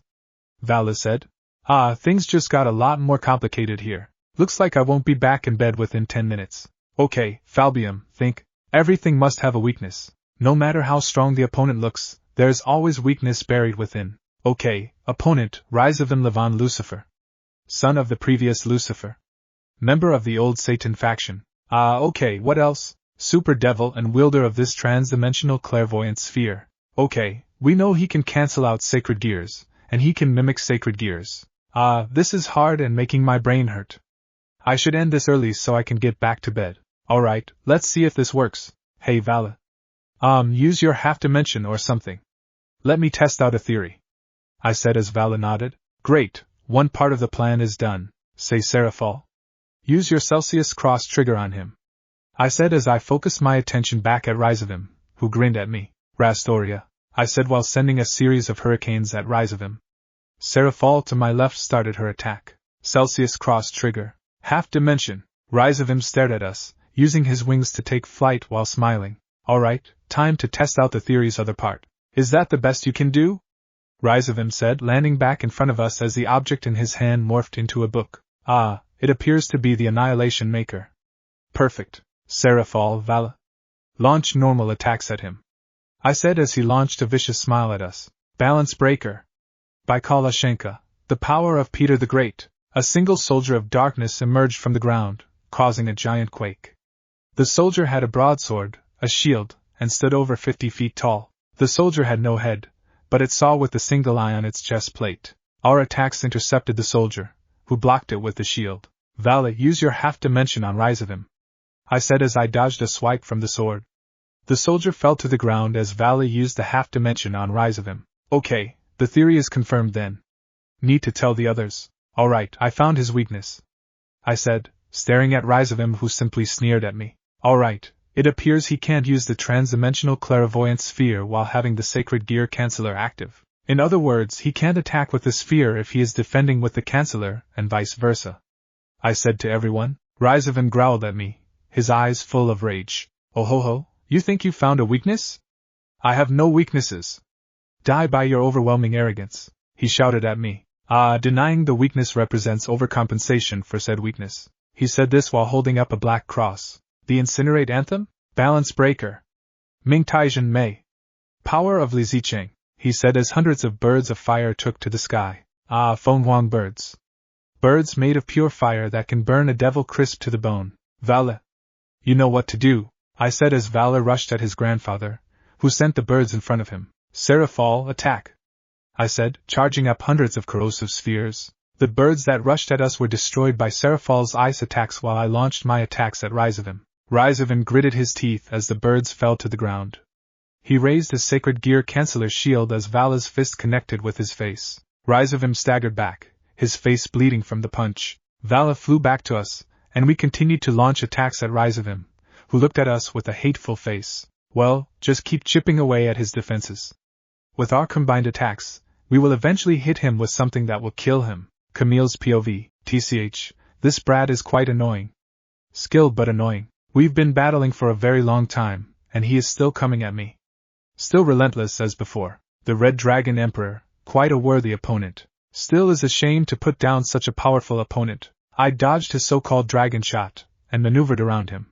Vala said. Ah, things just got a lot more complicated here. Looks like I won't be back in bed within 10 minutes. Okay, Falbium, think. Everything must have a weakness. No matter how strong the opponent looks, there's always weakness buried within. Okay, opponent, Rise of Him Levon Lucifer. Son of the previous Lucifer. Member of the old Satan faction. Ah, okay, what else? Super devil and wielder of this transdimensional clairvoyant sphere. Okay, we know he can cancel out sacred gears, and he can mimic sacred gears. Ah, this is hard and making my brain hurt. I should end this early so I can get back to bed. Alright, let's see if this works. Hey Vala. Use your half-dimension or something. Let me test out a theory. I said as Vala nodded. Great, one part of the plan is done, say Seraphol. Use your Celsius cross trigger on him. I said as I focused my attention back at Rise of Him, who grinned at me. Rastoria, I said while sending a series of hurricanes at Rise of Him. Seraphol to my left started her attack. Celsius cross trigger. Half dimension. Rise of Him stared at us, using his wings to take flight while smiling. Alright, time to test out the theory's other part. Is that the best you can do? Rise of Him said, landing back in front of us as the object in his hand morphed into a book. Ah, it appears to be the Annihilation Maker. Perfect. Seraphol, Vala. Launch normal attacks at him. I said as he launched a vicious smile at us. Balance Breaker. By Kalashenka, the power of Peter the Great, a single soldier of darkness emerged from the ground, causing a giant quake. The soldier had a broadsword, a shield, and stood over 50 feet tall. The soldier had no head, but it saw with a single eye on its chest plate. Our attacks intercepted the soldier, who blocked it with the shield. Vala, use your half-dimension on Rise of Him. I said as I dodged a swipe from the sword. The soldier fell to the ground as Vala used the half-dimension on Rise of Him. Okay, the theory is confirmed then. Need to tell the others. Alright, I found his weakness, I said, staring at Rise of Him who simply sneered at me. Alright, it appears he can't use the transdimensional clairvoyant sphere while having the sacred gear canceller active. In other words, he can't attack with the sphere if he is defending with the canceller, and vice versa. I said to everyone. Ryzavan growled at me, his eyes full of rage. Oh ho ho, you think you found a weakness? I have no weaknesses. Die by your overwhelming arrogance, he shouted at me. Denying the weakness represents overcompensation for said weakness. He said this while holding up a black cross. The Incinerate Anthem? Balance Breaker. Ming Taizhen Mei. Power of Li Zicheng, he said as hundreds of birds of fire took to the sky. Feng Huang birds. Birds made of pure fire that can burn a devil crisp to the bone. Valor. You know what to do, I said as Valor rushed at his grandfather, who sent the birds in front of him. Seraphal, attack, I said, charging up hundreds of corrosive spheres. The birds that rushed at us were destroyed by Seraphal's ice attacks while I launched my attacks at Ryzavan. Ryzavan gritted his teeth as the birds fell to the ground. He raised his sacred gear canceller shield as Vala's fist connected with his face. Ryzavan staggered back, his face bleeding from the punch. Vala flew back to us, and we continued to launch attacks at Ryzavan, who looked at us with a hateful face. Well, just keep chipping away at his defenses. With our combined attacks, we will eventually hit him with something that will kill him. Camille's POV, TCH, this brat is quite annoying. Skilled but annoying. We've been battling for a very long time, and he is still coming at me. Still relentless as before. The Red Dragon Emperor, quite a worthy opponent. Still is ashamed to put down such a powerful opponent. I dodged his so-called dragon shot, and maneuvered around him.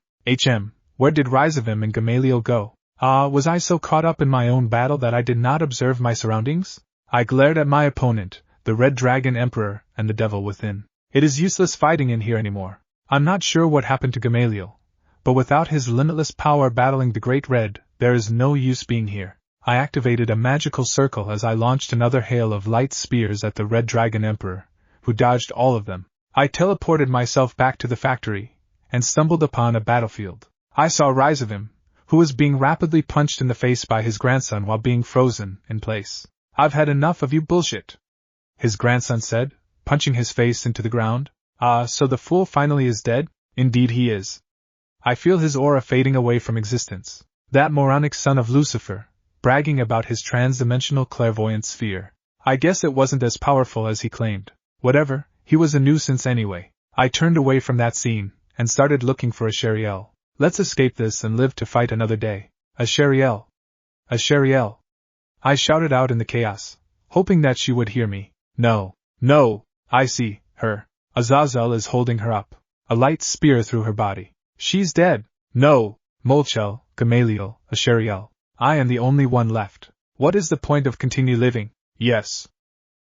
Where did Ryzavan and Gamaliel go? Was I so caught up in my own battle that I did not observe my surroundings? I glared at my opponent, the Red Dragon Emperor, and the devil within. It is useless fighting in here anymore. I'm not sure what happened to Gamaliel, but without his limitless power battling the Great Red, there is no use being here. I activated a magical circle as I launched another hail of light spears at the Red Dragon Emperor, who dodged all of them. I teleported myself back to the factory, and stumbled upon a battlefield. I saw Ryzavan, who was being rapidly punched in the face by his grandson while being frozen in place. I've had enough of you bullshit, his grandson said, punching his face into the ground. So the fool finally is dead? Indeed he is. I feel his aura fading away from existence. That moronic son of Lucifer, bragging about his trans-dimensional clairvoyant sphere. I guess it wasn't as powerful as he claimed. Whatever, he was a nuisance anyway. I turned away from that scene, and started looking for Asheriel. Let's escape this and live to fight another day. Asheriel. Asheriel. I shouted out in the chaos, hoping that she would hear me. No, I see her. Azazel is holding her up. A light spear through her body. She's dead. No, Molchel, Gamaliel, Asheriel. I am the only one left. What is the point of continue living? Yes.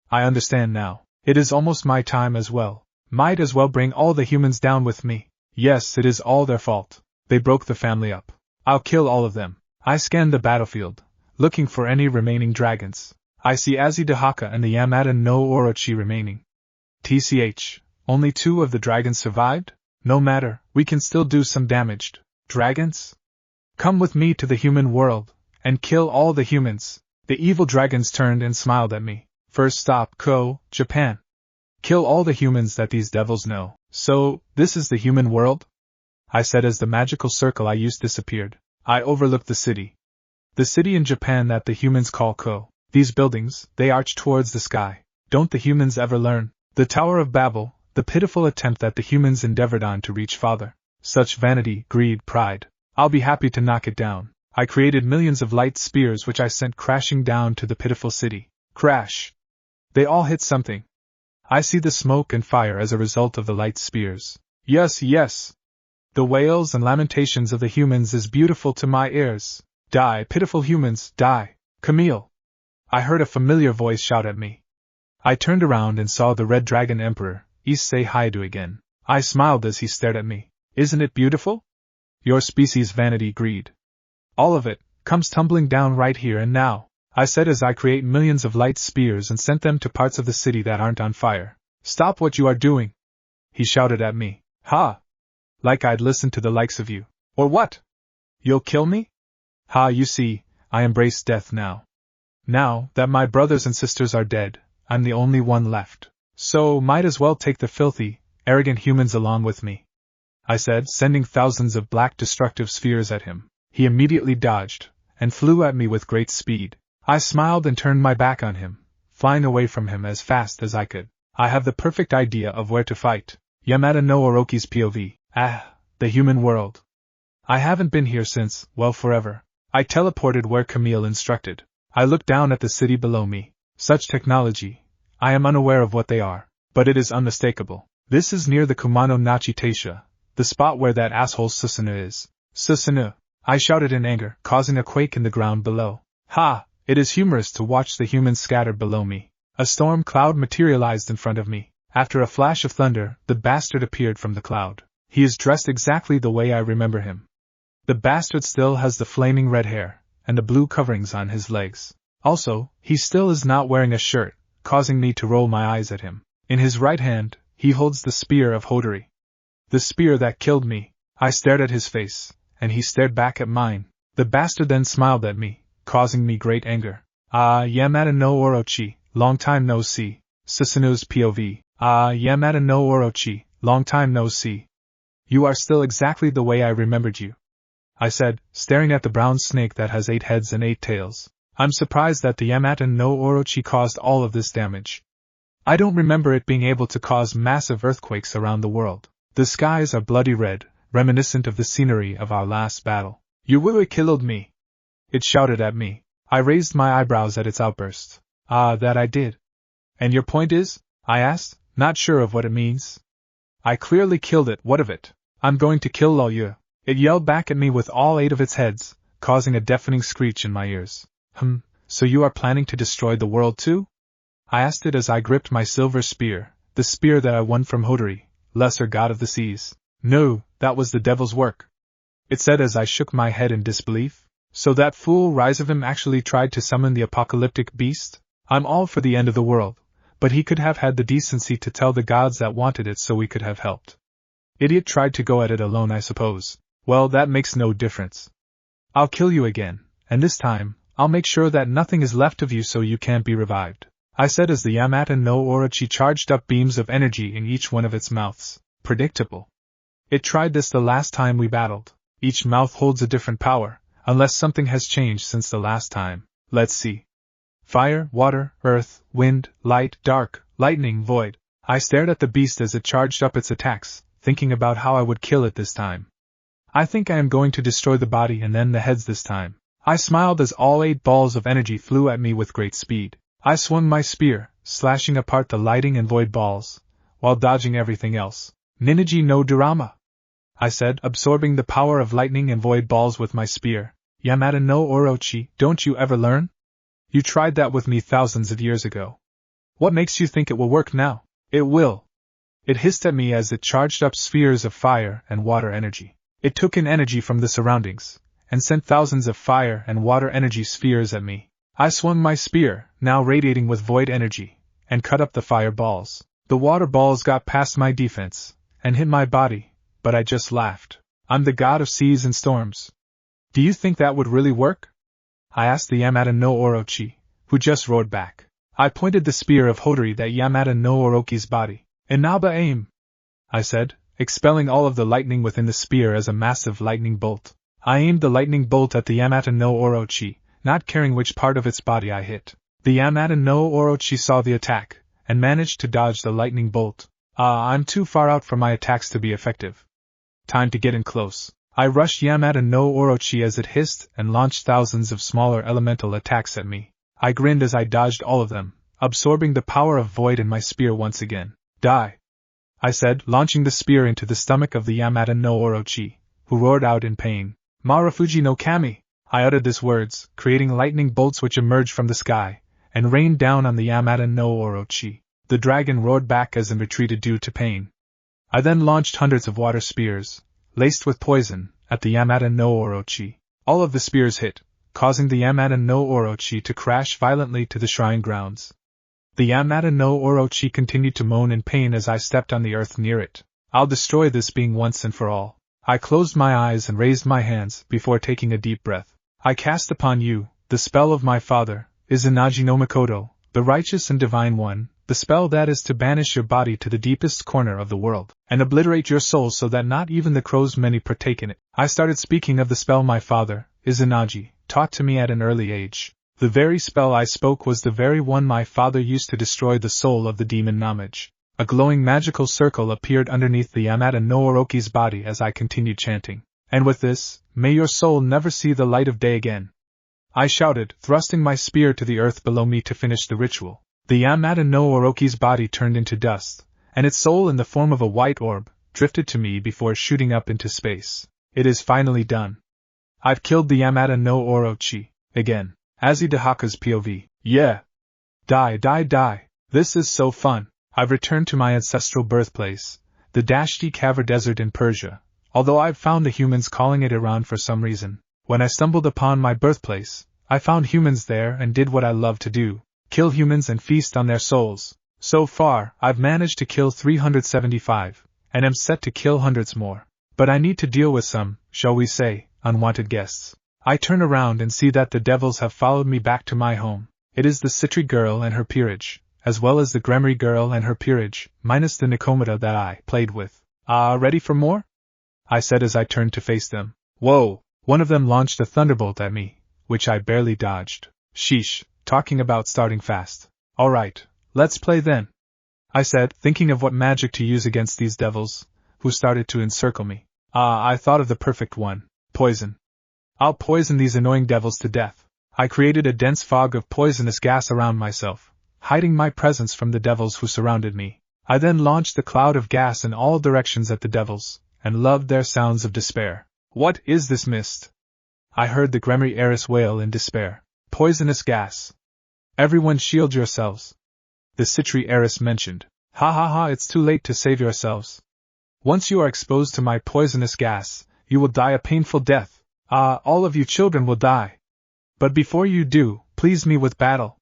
I understand now. It is almost my time as well. Might as well bring all the humans down with me. Yes, it is all their fault. They broke the family up. I'll kill all of them. I scanned the battlefield, looking for any remaining dragons. I see Azidahaka and the Yamada no Orochi remaining. TCH, only 2 of the dragons survived? No matter, we can still do some damage. Dragons? Come with me to the human world, and kill all the humans. The evil dragons turned and smiled at me. First stop, Japan. Kill all the humans that these devils know. So, this is the human world? I said as the magical circle I used disappeared. I overlooked the city. The city in Japan that the humans call Ko. These buildings, they arch towards the sky. Don't the humans ever learn? The Tower of Babel, the pitiful attempt that the humans endeavored on to reach Father. Such vanity, greed, pride. I'll be happy to knock it down. I created millions of light spears which I sent crashing down to the pitiful city. Crash! They all hit something. I see the smoke and fire as a result of the light spears. Yes. The wails and lamentations of the humans is beautiful to my ears. Die, pitiful humans, die. Camille! I heard a familiar voice shout at me. I turned around and saw the Red Dragon Emperor, Issei Haidu again. I smiled as he stared at me. Isn't it beautiful? Your species' vanity, greed. All of it, comes tumbling down right here and now, I said as I create millions of light spears and sent them to parts of the city that aren't on fire. Stop what you are doing! He shouted at me. Ha! Like I'd listen to the likes of you. Or what? You'll kill me? Ha, you see, I embrace death now. Now that my brothers and sisters are dead, I'm the only one left. So might as well take the filthy, arrogant humans along with me, I said, sending thousands of black destructive spheres at him. He immediately dodged, and flew at me with great speed. I smiled and turned my back on him, flying away from him as fast as I could. I have the perfect idea of where to fight. Yamada no Orochi's POV. Ah, the human world. I haven't been here since, well, forever. I teleported where Camille instructed. I looked down at the city below me. Such technology. I am unaware of what they are, but it is unmistakable. This is near the Kumano Nachi Taisha, the spot where that asshole Susanoo is. Susanoo! I shouted in anger, causing a quake in the ground below. Ha! It is humorous to watch the humans scattered below me. A storm cloud materialized in front of me. After a flash of thunder, the bastard appeared from the cloud. He is dressed exactly the way I remember him. The bastard still has the flaming red hair, and the blue coverings on his legs. Also, he still is not wearing a shirt, causing me to roll my eyes at him. In his right hand, he holds the spear of Hodori. The spear that killed me. I stared at his face, and he stared back at mine. The bastard then smiled at me, causing me great anger. Ah, Yamada no Orochi, long time no see. Susanoo's POV. Ah, Yamada no Orochi, long time no see. You are still exactly the way I remembered you, I said, staring at the brown snake that has 8 heads and 8 tails. I'm surprised that the Yamata no Orochi caused all of this damage. I don't remember it being able to cause massive earthquakes around the world. The skies are bloody red, reminiscent of the scenery of our last battle. You really killed me! It shouted at me. I raised my eyebrows at its outburst. Ah, that I did. And your point is? I asked, not sure of what it means. I clearly killed it, what of it? I'm going to kill all you. It yelled back at me with all 8 of its heads, causing a deafening screech in my ears. So you are planning to destroy the world too? I asked it as I gripped my silver spear, the spear that I won from Hodori, lesser god of the seas. No, that was the devil's work. It said as I shook my head in disbelief. So that fool Rizavim actually tried to summon the apocalyptic beast? I'm all for the end of the world, but he could have had the decency to tell the gods that wanted it so we could have helped. Idiot tried to go at it alone, I suppose. Well, that makes no difference. I'll kill you again, and this time, I'll make sure that nothing is left of you so you can't be revived, I said as the Yamata no Orochi charged up beams of energy in each one of its mouths. Predictable. It tried this the last time we battled. Each mouth holds a different power, unless something has changed since the last time. Let's see. Fire, water, earth, wind, light, dark, lightning, void. I stared at the beast as it charged up its attacks, thinking about how I would kill it this time. I think I am going to destroy the body and then the heads this time. I smiled as all 8 balls of energy flew at me with great speed. I swung my spear, slashing apart the lighting and void balls, while dodging everything else. Ninigi no Dorama, I said, absorbing the power of lightning and void balls with my spear. Yamata no Orochi, don't you ever learn? You tried that with me thousands of years ago. What makes you think it will work now? It will. It hissed at me as it charged up spheres of fire and water energy. It took in energy from the surroundings, and sent thousands of fire and water energy spheres at me. I swung my spear, now radiating with void energy, and cut up the fire balls. The water balls got past my defense, and hit my body, but I just laughed. I'm the god of seas and storms. Do you think that would really work? I asked the Yamata no Orochi, who just roared back. I pointed the spear of Hodori at Yamata no Orochi's body. Inaba aim, I said, expelling all of the lightning within the spear as a massive lightning bolt. I aimed the lightning bolt at the Yamata no Orochi, not caring which part of its body I hit. The Yamata no Orochi saw the attack, and managed to dodge the lightning bolt. I'm too far out for my attacks to be effective. Time to get in close. I rushed Yamata no Orochi as it hissed and launched thousands of smaller elemental attacks at me. I grinned as I dodged all of them, absorbing the power of void in my spear once again. Die! I said, launching the spear into the stomach of the Yamata no Orochi, who roared out in pain. Marufuji no Kami! I uttered these words, creating lightning bolts which emerged from the sky, and rained down on the Yamata no Orochi. The dragon roared back as it retreated due to pain. I then launched hundreds of water spears, laced with poison, at the Yamata no Orochi. All of the spears hit, causing the Yamata no Orochi to crash violently to the shrine grounds. The Yamata no Orochi continued to moan in pain as I stepped on the earth near it. I'll destroy this being once and for all. I closed my eyes and raised my hands before taking a deep breath. I cast upon you the spell of my father, Izanagi no Mikoto, the righteous and divine one, the spell that is to banish your body to the deepest corner of the world, and obliterate your soul so that not even the crows many partake in it. I started speaking of the spell my father, Izanagi, taught to me at an early age. The very spell I spoke was the very one my father used to destroy the soul of the demon Namage. A glowing magical circle appeared underneath the Yamata no Orochi's body as I continued chanting. And with this, may your soul never see the light of day again. I shouted, thrusting my spear to the earth below me to finish the ritual. The Yamata no Orochi's body turned into dust, and its soul in the form of a white orb drifted to me before shooting up into space. It is finally done. I've killed the Yamata no Orochi. Again. Azidahaka's POV. Yeah. Die. This is so fun. I've returned to my ancestral birthplace, the Dashti Kavir Desert in Persia, although I've found the humans calling it Iran for some reason. When I stumbled upon my birthplace, I found humans there and did what I love to do, kill humans and feast on their souls. So far, I've managed to kill 375, and am set to kill hundreds more. But I need to deal with some, shall we say, unwanted guests. I turn around and see that the devils have followed me back to my home. It is the Citri girl and her peerage, as well as the Gremry girl and her peerage, minus the Nikomata that I played with. Ready for more? I said as I turned to face them. Whoa! One of them launched a thunderbolt at me, which I barely dodged. Sheesh, talking about starting fast. Alright, let's play then, I said, thinking of what magic to use against these devils, who started to encircle me. I thought of the perfect one. Poison. I'll poison these annoying devils to death. I created a dense fog of poisonous gas around myself, hiding my presence from the devils who surrounded me. I then launched the cloud of gas in all directions at the devils, and loved their sounds of despair. What is this mist? I heard the Gremry heiress wail in despair. Poisonous gas. Everyone shield yourselves. The Citri heiress mentioned. Ha, it's too late to save yourselves. Once you are exposed to my poisonous gas, you will die a painful death. All of you children will die. But before you do, please me with battle,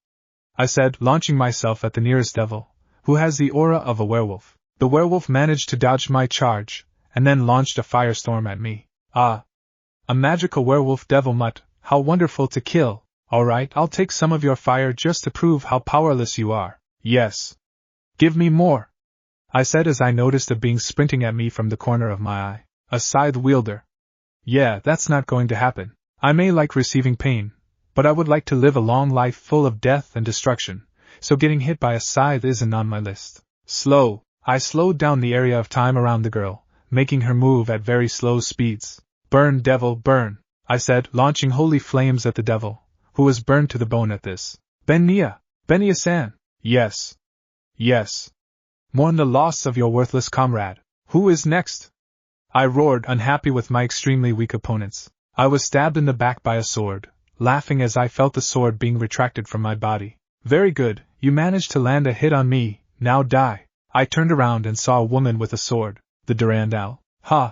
I said, launching myself at the nearest devil, who has the aura of a werewolf. The werewolf managed to dodge my charge, and then launched a firestorm at me. A magical werewolf devil mutt, how wonderful to kill. Alright, I'll take some of your fire just to prove how powerless you are. Yes. Give me more, I said as I noticed a being sprinting at me from the corner of my eye. A scythe wielder. Yeah, that's not going to happen. I may like receiving pain, but I would like to live a long life full of death and destruction, so getting hit by a scythe isn't on my list. Slow. I slowed down the area of time around the girl, making her move at very slow speeds. Burn, devil, burn, I said, launching holy flames at the devil, who was burned to the bone at this. Benya-san. Yes. Mourn the loss of your worthless comrade. Who is next? I roared, unhappy with my extremely weak opponents. I was stabbed in the back by a sword, laughing as I felt the sword being retracted from my body. Very good, you managed to land a hit on me, now die. I turned around and saw a woman with a sword, the Durandal.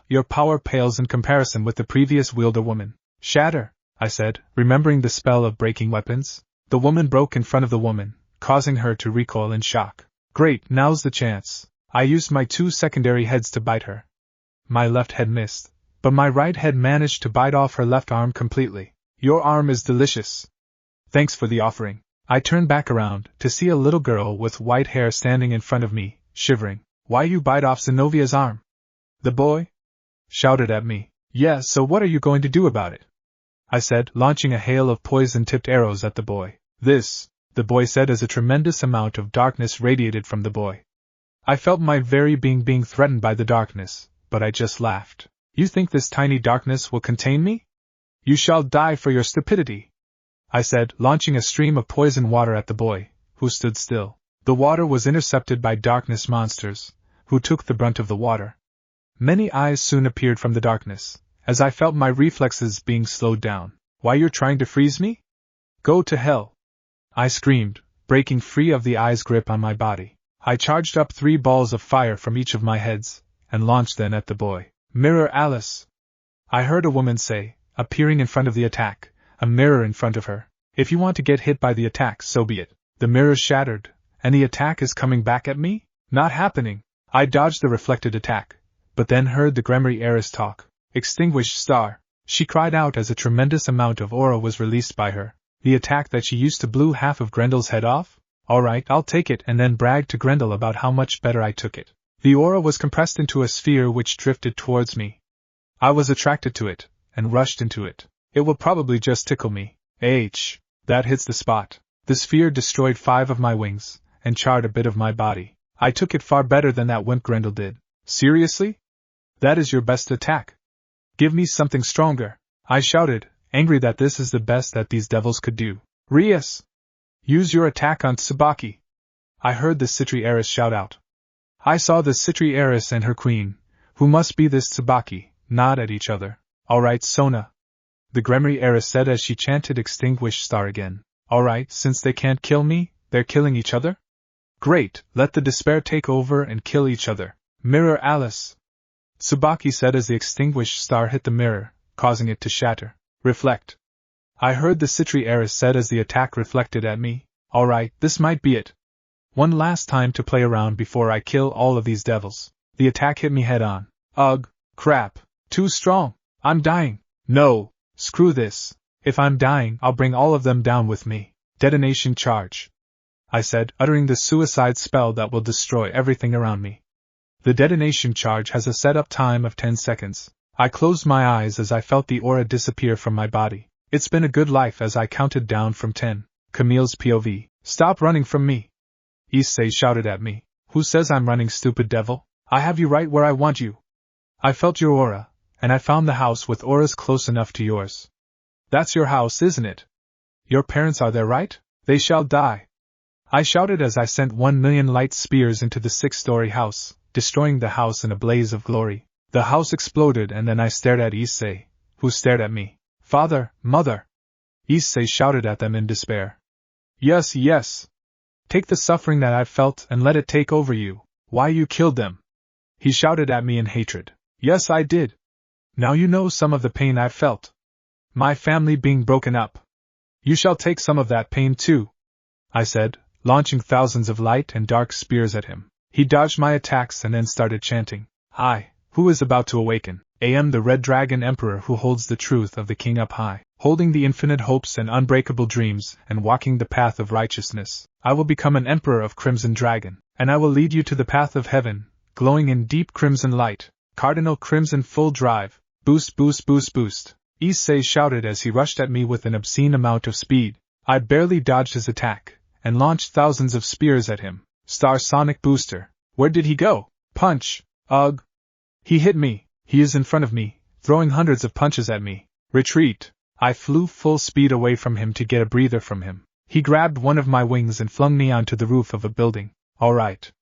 Your power pales in comparison with the previous wielder woman. Shatter, I said, remembering the spell of breaking weapons. The woman broke in front of the woman, causing her to recoil in shock. Great, now's the chance. I used my 2 secondary heads to bite her. My left head missed, but my right head managed to bite off her left arm completely. Your arm is delicious. Thanks for the offering. I turned back around to see a little girl with white hair standing in front of me, shivering. Why you bite off Zenovia's arm? The boy shouted at me. Yeah, so what are you going to do about it? I said, launching a hail of poison-tipped arrows at the boy. This, the boy said as a tremendous amount of darkness radiated from the boy. I felt my very being threatened by the darkness, but I just laughed. You think this tiny darkness will contain me? You shall die for your stupidity, I said, launching a stream of poison water at the boy, who stood still. The water was intercepted by darkness monsters, who took the brunt of the water. Many eyes soon appeared from the darkness, as I felt my reflexes being slowed down. Why, you're trying to freeze me? Go to hell, I screamed, breaking free of the eye's grip on my body. I charged up 3 balls of fire from each of my heads, and launched them at the boy. Mirror Alice, I heard a woman say, appearing in front of the attack, a mirror in front of her. If you want to get hit by the attack, so be it. The mirror shattered, and the attack is coming back at me? Not happening. I dodged the reflected attack, but then heard the Gremry heiress talk. Extinguished star, she cried out as a tremendous amount of aura was released by her. The attack that she used to blew half of Grendel's head off? Alright, I'll take it and then brag to Grendel about how much better I took it. The aura was compressed into a sphere which drifted towards me. I was attracted to it, and rushed into it. It will probably just tickle me. That hits the spot. The sphere destroyed 5 of my wings, and charred a bit of my body. I took it far better than that wimp Grendel did. Seriously? That is your best attack? Give me something stronger, I shouted, angry that this is the best that these devils could do. Rias! Use your attack on Tsubaki! I heard the Citri heiress shout out. I saw the Citri heiress and her queen, who must be this Tsubaki, nod at each other. Alright, Sona, the Gremry heiress said as she chanted Extinguished Star again. Alright, since they can't kill me, they're killing each other? Great, let the despair take over and kill each other. Mirror Alice! Tsubaki said as the Extinguished Star hit the mirror, causing it to shatter. Reflect. I heard the Citri heiress said as the attack reflected at me. Alright, this might be it. One last time to play around before I kill all of these devils. The attack hit me head on. Ugh, crap. Too strong. I'm dying. No, screw this. If I'm dying, I'll bring all of them down with me. Detonation charge, I said, uttering the suicide spell that will destroy everything around me. The detonation charge has a setup time of 10 seconds. I closed my eyes as I felt the aura disappear from my body. It's been a good life as I counted down from 10. Camille's POV. Stop running from me. Issei shouted at me. Who says I'm running, stupid devil? I have you right where I want you. I felt your aura, and I found the house with auras close enough to yours. That's your house, isn't it? Your parents are there, right? They shall die. I shouted as I sent 1,000,000 light spears into the 6-story house, destroying the house in a blaze of glory. The house exploded and then I stared at Issei, who stared at me. Father, mother! Issei shouted at them in despair. Yes, yes! Take the suffering that I've felt and let it take over you. Why you killed them? He shouted at me in hatred. Yes, I did. Now you know some of the pain I've felt. My family being broken up. You shall take some of that pain too, I said, launching thousands of light and dark spears at him. He dodged my attacks and then started chanting. I, who is about to awaken, am the Red Dragon Emperor who holds the truth of the King up high, holding the infinite hopes and unbreakable dreams and walking the path of righteousness. I will become an Emperor of Crimson Dragon, and I will lead you to the path of heaven, glowing in deep crimson light. Cardinal Crimson full drive. Boost, boost, boost, boost. Issei shouted as he rushed at me with an obscene amount of speed. I barely dodged his attack, and launched thousands of spears at him. Star Sonic Booster. Where did he go? Punch! Ugh! He hit me. He is in front of me, throwing hundreds of punches at me. Retreat! I flew full speed away from him to get a breather from him. He grabbed one of my wings and flung me onto the roof of a building. Alright.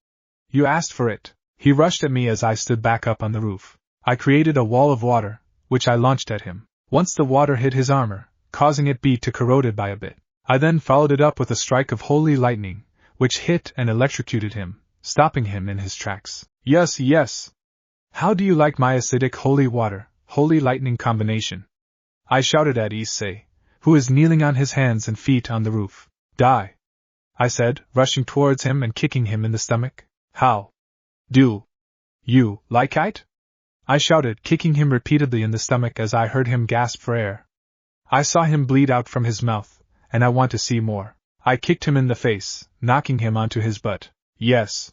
You asked for it. He rushed at me as I stood back up on the roof. I created a wall of water, which I launched at him. Once the water hit his armor, causing it to corroded by a bit. I then followed it up with a strike of holy lightning, which hit and electrocuted him, stopping him in his tracks. Yes, yes! How do you like my acidic holy water, holy lightning combination? I shouted at Issei, who is kneeling on his hands and feet on the roof. Die! I said, rushing towards him and kicking him in the stomach. How do you like it? I shouted, kicking him repeatedly in the stomach as I heard him gasp for air. I saw him bleed out from his mouth, and I want to see more. I kicked him in the face, knocking him onto his butt. Yes.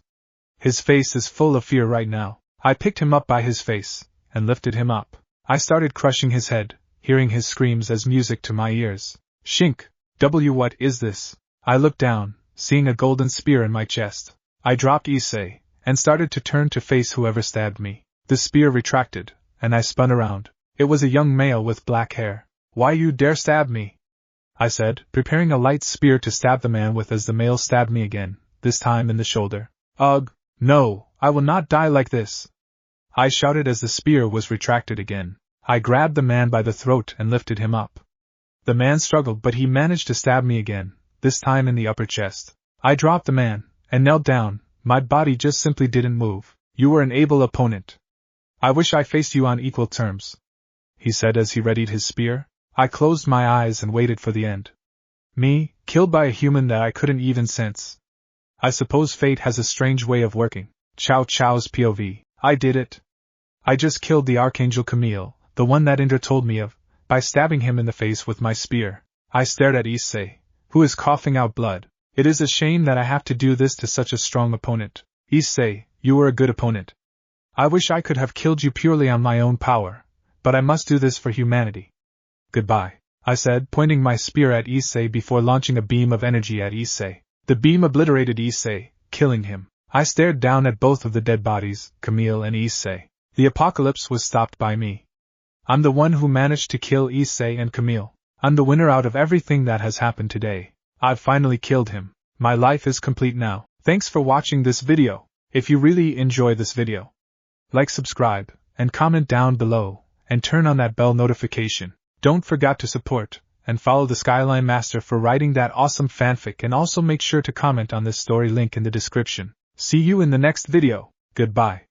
His face is full of fear right now. I picked him up by his face, and lifted him up. I started crushing his head, hearing his screams as music to my ears. Shink! What is this? I looked down, seeing a golden spear in my chest. I dropped Issei, and started to turn to face whoever stabbed me. The spear retracted, and I spun around. It was a young male with black hair. Why you dare stab me? I said, preparing a light spear to stab the man with as the male stabbed me again, this time in the shoulder. Ugh, no, I will not die like this! I shouted as the spear was retracted again. I grabbed the man by the throat and lifted him up. The man struggled, but he managed to stab me again, this time in the upper chest. I dropped the man, and knelt down. My body just simply didn't move. You were an able opponent. I wish I faced you on equal terms, he said as he readied his spear. I closed my eyes and waited for the end. Me, killed by a human that I couldn't even sense. I suppose fate has a strange way of working. Chow Chow's POV. I did it. I just killed the Archangel Camille, the one that Indra told me of, by stabbing him in the face with my spear. I stared at Issei, who is coughing out blood. It is a shame that I have to do this to such a strong opponent. Issei, you were a good opponent. I wish I could have killed you purely on my own power, but I must do this for humanity. Goodbye, I said, pointing my spear at Issei before launching a beam of energy at Issei. The beam obliterated Issei, killing him. I stared down at both of the dead bodies, Camille and Issei. The apocalypse was stopped by me. I'm the one who managed to kill Issei and Camille. I'm the winner out of everything that has happened today. I've finally killed him. My life is complete now. Thanks for watching this video. If you really enjoy this video, like, subscribe, and comment down below, and turn on that bell notification. Don't forget to support and follow the Skylinemaster for writing that awesome fanfic, and also make sure to comment on this story, link in the description. See you in the next video. Goodbye.